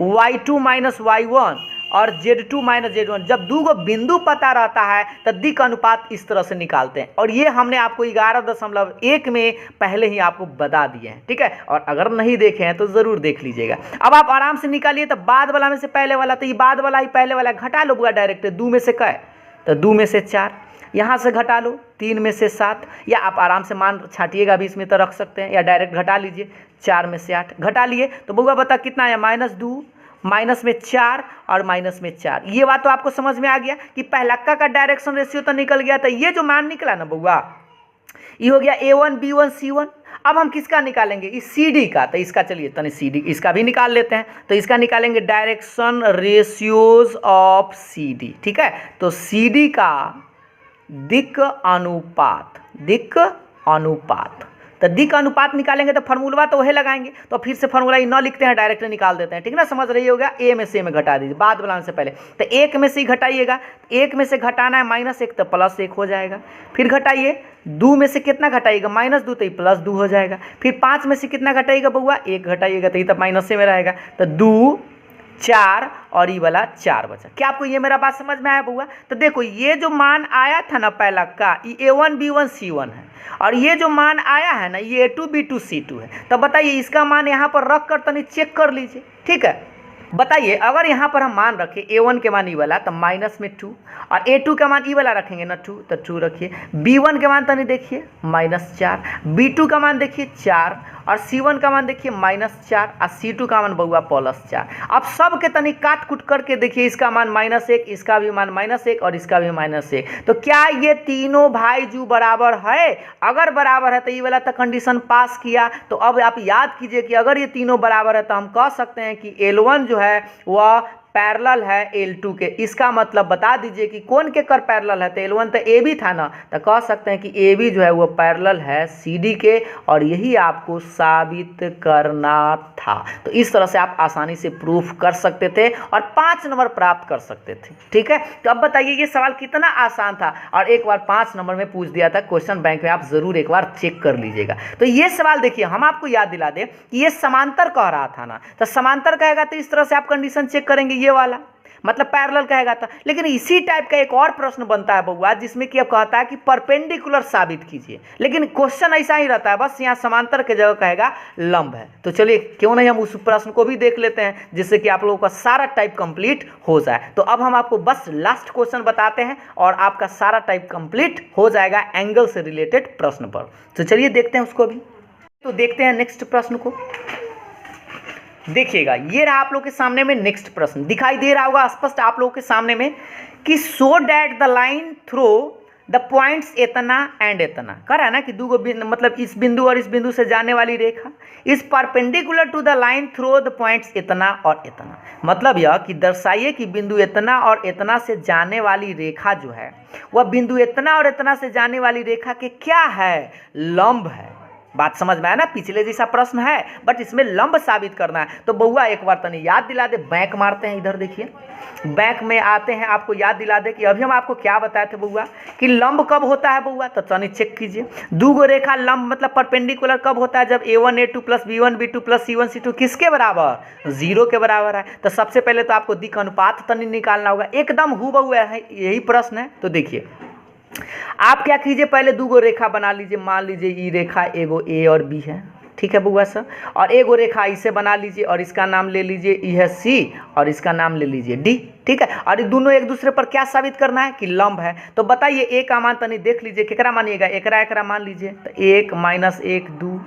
y2 minus y1 और z2 माइनस z1। जब दो गो बिंदु पता रहता है तो दिक् अनुपात इस तरह से निकालते हैं, और ये हमने आपको 11.1 में पहले ही आपको बता दिए हैं, ठीक है। और अगर नहीं देखे हैं तो ज़रूर देख लीजिएगा। अब आप आराम से निकालिए। तो बाद वाला में से पहले वाला, तो ये बाद वाला ही पहले वाला घटा लो बुआ डायरेक्ट। 2 में से कै, तो 2 में से 4, यहाँ से घटा लो 3 में से 7, या आप आराम से मान छाटिएगा भी इसमें तो रख सकते हैं, या डायरेक्ट घटा लीजिए। 4 में से 8 घटा लिए तो बउआ बता कितना आया, -2, माइनस में 4 और माइनस में 4। ये बात तो आपको समझ में आ गया कि पहलक्का का डायरेक्शन रेशियो तो निकल गया। तो ये जो मान निकला ना बउआ, ये हो गया a1 b1 c1। अब हम किसका निकालेंगे, इस CD का। तो इसका चलिए तनी CD इसका भी निकाल लेते हैं। तो इसका निकालेंगे डायरेक्शन रेशियोज ऑफ CD, ठीक है। तो CD का दिक् अनुपात, दिक् अनुपात, तो दिक् अनुपात निकालेंगे तो फार्मूला तो वही लगाएंगे। तो फिर से फार्मूला न लिखते हैं, डायरेक्ट निकाल देते हैं, ठीक ना। समझ रही होगा, a में से में घटा दीजिए बाद बनाने से पहले। तो 1 में से ही घटाइएगा, 1 में से घटाना है -1 तो +1 हो जाएगा। फिर घटाइए, 2 में से कितना घटाइएगा, -2 तो ये +2 हो जाएगा। फिर 5 में से कितना घटाइएगा बउआ, 1 घटाइएगा तो ये तो माइनस में रहेगा। तो 2 4 और ये वाला 4 बचा। क्या आपको ये मेरा बात समझ में आया बउआ। तो देखो ये जो मान आया था ना पहला का, ये a1 b1 c1 है, और ये जो मान आया है ना ये a2 b2 c2 है। तो बताइए इसका मान यहाँ पर रख कर तनी चेक कर लीजिए, ठीक है। बताइए अगर यहाँ पर हम मान रखें a1 के मान ई वाला तो -2, और a2 का मान ई वाला रखेंगे ना 2, तो 2 रखिए। b1 के मान तनी देखिए -4, b2 का मान देखिए 4, और c1 का मान देखिए -4, और c2 का मान बउआ +4। अब सब के तनी काट कुट करके देखिए, इसका मान -1, इसका भी मान -1 और इसका भी -1। तो क्या ये तीनों भाई जो बराबर है? अगर बराबर है तो ये वाला तो कंडीशन पास किया। तो अब आप याद कीजिए कि अगर ये तीनों बराबर है तो हम कह सकते हैं कि L1 जो है वह पैरेलल है L2 के। इसका मतलब बता दीजिए कि कौन के कर पैरेलल है। तो L1 तो AB था ना, तो कह सकते हैं कि AB जो है वो पैरेलल है CD के, और यही आपको साबित करना था। तो इस तरह से आप आसानी से प्रूफ कर सकते थे और 5 नंबर प्राप्त कर सकते थे, ठीक है। तो अब बताइए ये सवाल कितना आसान था, और एक बार 5 नंबर में पूछ दिया था क्वेश्चन बैंक में, आप जरूर एक बार चेक कर लीजिएगा। तो ये सवाल देखिए, हम आपको याद दिला दें कि ये समांतर कह रहा था ना, तो समांतर कहेगा तो इस तरह से आप कंडीशन चेक करेंगे, ये वाला मतलब पैरेलल कहेगा था। लेकिन इसी टाइप का एक और प्रश्न बनता है बउआ, जिसमें कि अब कहता है कि परपेंडिकुलर साबित कीजिए, लेकिन क्वेश्चन ऐसा ही रहता है, बस यहाँ समांतर के जगह कहेगा लंब है। तो चलिए क्यों नहीं हम उस प्रश्न को भी देख लेते हैं, जिससे कि आप लोगों का सारा टाइप कंप्लीट हो जाए। तो अब हम आपको बस लास्ट क्वेश्चन बताते हैं और आपका सारा टाइप कंप्लीट हो जाएगा एंगल से रिलेटेड प्रश्न पर। तो चलिए देखते हैं उसको भी। तो देखते हैं नेक्स्ट प्रश्न को। देखिएगा ये रहा आप लोग के सामने में नेक्स्ट प्रश्न, दिखाई दे रहा होगा स्पष्ट आप लोगों के सामने में कि सो that the line through the points इतना एंड इतना। कह रहा है ना कि दो मतलब इस बिंदु और इस बिंदु से जाने वाली रेखा इस perpendicular to the line through the points इतना और इतना। मतलब यह कि दर्शाइए कि बिंदु इतना और इतना से जाने वाली रेखा जो है वह बिंदु इतना और इतना से जाने वाली रेखा के क्या है, लंब है। बात समझ में आया ना, पिछले जैसा प्रश्न है बट इसमें लंब साबित करना है। तो बउआ एक बार तनी याद दिला दे, बैंक मारते हैं, इधर देखिए बैंक में आते हैं, आपको याद दिला दे कि अभी हम आपको क्या बताए थे बउआ कि लंब कब होता है बउआ। तो तनी चेक कीजिए, दो गो रेखा लंब मतलब परपेंडिकुलर कब होता है, जब a1 a2 plus b1 b2 plus c1 c2 किसके बराबर, 0 के बराबर है। तो सबसे पहले तो आपको दिक् अनुपात तनी निकालना होगा, एकदम हूबहू है, यही प्रश्न है। तो देखिए आप क्या कीजिए, पहले दो गो रेखा बना लीजिए। मान लीजिए ये रेखा एगो ए और बी है, ठीक है बउआ सर, और एगो रेखा इसे बना लीजिए और इसका नाम ले लीजिए ई है सी और इसका नाम ले लीजिए डी, ठीक है। और ये दोनों एक दूसरे पर क्या साबित करना है कि लंब है। तो बताइए ए का मान तनी देख लीजिए, केकरा मानिएगा, एकरा मान लीजिए। तो 1 - 1 2,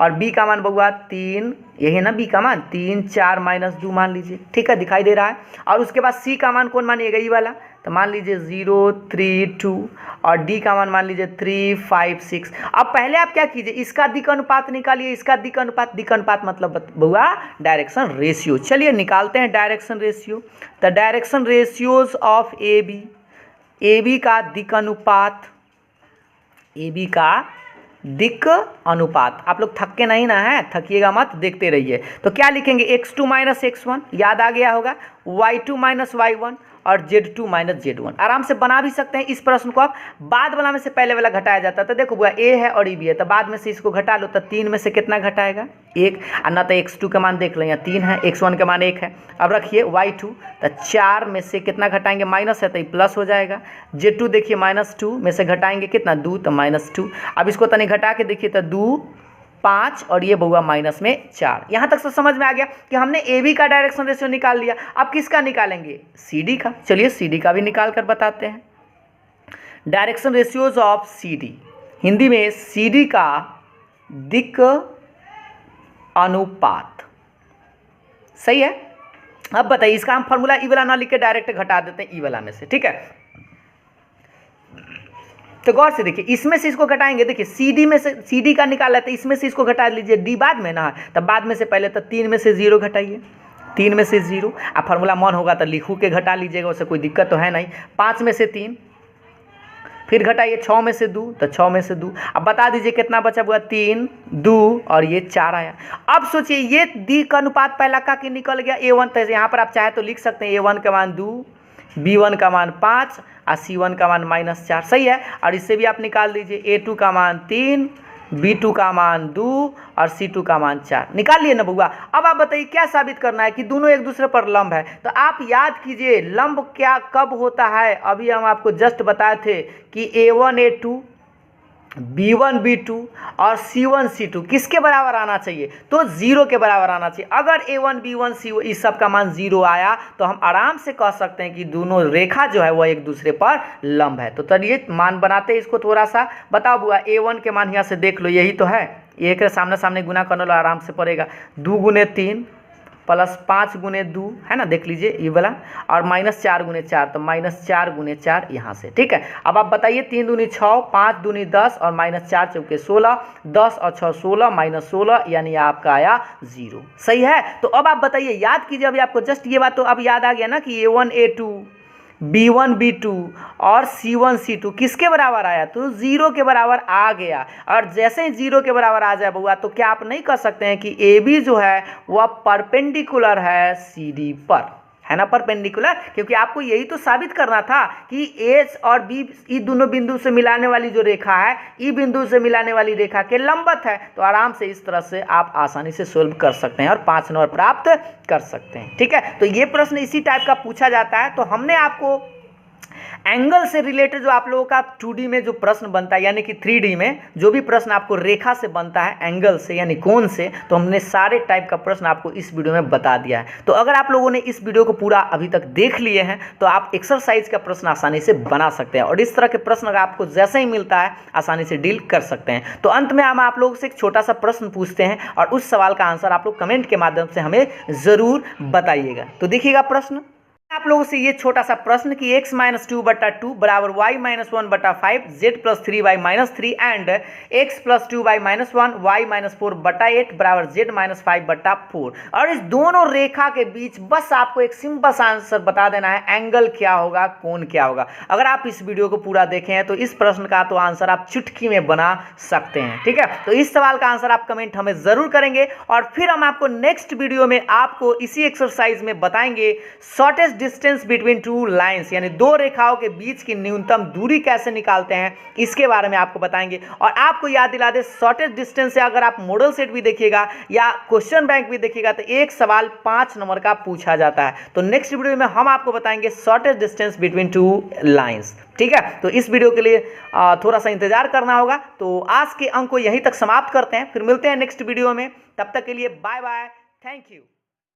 और बी का मान बउआ 3, यही ना बी का मान 3 4 - 2 मान लीजिए, ठीक है, दिखाई दे रहा है। और उसके बाद सी का मान कौन मानिएगा, ये वाला तो मान लीजिए 0 3 2 और डी का मान लीजिए 3 5 6। अब पहले आप क्या कीजिए, इसका दिक् अनुपात निकालिए, इसका दिक् अनुपात मतलब बुआ डायरेक्शन रेशियो। चलिए निकालते हैं direction ratio. The direction ratios of A B का दिक् अनुपात, ए बी का दिक् अनुपात। आप लोग थक के नहीं ना है, थकिएगा मत, देखते रहिए। तो क्या लिखेंगे, x2 माइनस x1 याद आ गया होगा, y2 माइनस y1 और z2 माइनस z1। आराम से बना भी सकते हैं इस प्रश्न को। आप बाद वाला में से पहले वाला घटाया जाता है। तो देखो बुआ a है और e भी है, तो बाद में से इसको घटा लो, तो 3 में से कितना घटाएगा 1, और ना तो x2 का मान देख लो, यहाँ 3 है, x1 का मान 1 है। अब रखिए y2, तो 4 में से कितना घटाएंगे, माइनस है तो ये प्लस हो जाएगा। z2 देखिए -2 में से घटाएंगे कितना 2, तो -2। अब इसको तनी घटा के देखिए, तो 2 5 और ये बउआ माइनस में 4। यहाँ तक तो समझ में आ गया कि हमने ए बी का डायरेक्शन रेशियो निकाल लिया। अब किसका निकालेंगे, सी डी का। चलिए सी डी का भी निकाल कर बताते हैं। Direction ratios of C D, Hindi में सी डी का दिक् अनुपात। सही है। अब बताइए, इसका हम फॉर्मूला ई वाला ना लिख के डायरेक्ट घटा देते हैं ई वाला में से, ठीक है। तो गौर से देखिए, इसमें से इसको घटाएंगे, देखिए CD में से CD का निकाला तो इसमें से इसको घटा लीजिए, D बाद में ना है, तब बाद में से पहले तो 3 में से 0 घटाइए, 3 में से 0। अब फार्मूला मन होगा तो लिखू के घटा लीजिएगा, उससे कोई दिक्कत तो है नहीं। 5 में से 3, फिर घटाइए 6 में से 2, तो 6 में से 2। अब बता दीजिए कितना बचा हुआ, 3 2 और ये 4 आया। अब सोचिए, ये दिक् अनुपात पहला का कि निकल गया A1, तो यहाँ पर आप चाहे तो लिख सकते हैं A1 का मान 2, B1 का मान 5 और C1 का मान -4। सही है। और इससे भी आप निकाल दीजिए, A2 का मान 3, B2 का मान 2 और C2 का मान 4। निकाल लिए ना बुआ। अब आप बताइए क्या साबित करना है, कि दोनों एक दूसरे पर लंब है। तो आप याद कीजिए, लंब क्या कब होता है, अभी हम आपको जस्ट बताए थे कि A1 A2, B1 B2 और C1 C2 किसके बराबर आना चाहिए, तो 0 के बराबर आना चाहिए। अगर A1 B1 C1 इस सब का मान 0 आया तो हम आराम से कह सकते हैं कि दोनों रेखा जो है वह एक दूसरे पर लंब है। तो चलिए मान बनाते हैं इसको थोड़ा सा। बताओ बुआ, A1 के मान यहाँ से देख लो, यही तो है, एक सामने सामने गुना करने लो, आराम से पड़ेगा। 2 गुने 3 प्लस 5 गुने 2 है ना, देख लीजिए ये वाला, और -4 गुने 4, तो -4 गुने 4 यहाँ से, ठीक है। अब आप बताइए, 3 दूनी 6, 5 दूनी 10 और -4 चौके 16, 10 और 6 16, -16 यानी आपका आया 0। सही है। तो अब आप बताइए, याद कीजिए, अभी आपको जस्ट ये बात तो अब याद आ गया ना कि A1 A2 B1 B2 और C1 C2 किसके बराबर आया, तो 0 के बराबर आ गया। और जैसे ही 0 के बराबर आ जाए बउआ, तो क्या आप नहीं कर सकते हैं कि AB जो है वह परपेंडिकुलर है CD पर, है ना, परपेंडिकुलर। क्योंकि आपको यही तो साबित करना था कि A और B ई दोनों बिंदु से मिलाने वाली जो रेखा है, ई बिंदु से मिलाने वाली रेखा के लंबवत है। तो आराम से इस तरह से आप आसानी से सोल्व कर सकते हैं और 5 नंबर प्राप्त कर सकते हैं, ठीक है। तो ये प्रश्न इसी टाइप का पूछा जाता है। तो हमने आपको एंगल से रिलेटेड जो आप लोगों का 2D में जो प्रश्न बनता है, यानी कि 3D में जो भी प्रश्न आपको रेखा से बनता है, एंगल से यानी कोण से, तो हमने सारे टाइप का प्रश्न आपको इस वीडियो में बता दिया है। तो अगर आप लोगों ने इस वीडियो को पूरा अभी तक देख लिए हैं तो आप एक्सरसाइज का प्रश्न आसानी से बना सकते हैं, और इस तरह के प्रश्न अगर आपको जैसे ही मिलता है आसानी से डील कर सकते हैं। तो अंत में हम आप लोगों से एक छोटा सा प्रश्न पूछते हैं, और उस सवाल का आंसर आप लोग कमेंट के माध्यम से हमें ज़रूर बताइएगा। तो देखिएगा प्रश्न आप लोगों से ये छोटा सा प्रश्न कि x - 2/2 बराबर y - 1/5 z + 3y - 3 and x + 2y - 1 y - 4/8 बराबर z - 5/4। और इस दोनों रेखा के बीच बस आपको एक सिंपल सा आंसर बता देना है, एंगल क्या होगा, कोण क्या होगा। अगर आप इस वीडियो को पूरा देखें हैं तो इस प्रश्न का तो आंसर आप चुटकी में बना सकते हैं, ठीक है। तो इस सवाल का आंसर आप कमेंट हमें ज़रूर करेंगे, और फिर हम आपको नेक्स्ट वीडियो में आपको इसी एक्सरसाइज में बताएंगे shortest distance between two lines, यानी दो रेखाओं के बीच की न्यूनतम दूरी कैसे निकालते हैं, इसके बारे में आपको बताएंगे। और आपको याद दिला दे, शॉर्टेस्ट डिस्टेंस से अगर आप मॉडल सेट भी देखिएगा या क्वेश्चन बैंक भी देखिएगा तो एक सवाल 5 नंबर का पूछा जाता है। तो नेक्स्ट वीडियो में हम आपको बताएंगे shortest distance between two lines, ठीक है। तो इस वीडियो के लिए थोड़ा सा इंतजार करना होगा। तो आज के अंक को यहीं तक समाप्त करते हैं, फिर मिलते हैं नेक्स्ट वीडियो में। तब तक के लिए बाय बाय, थैंक यू।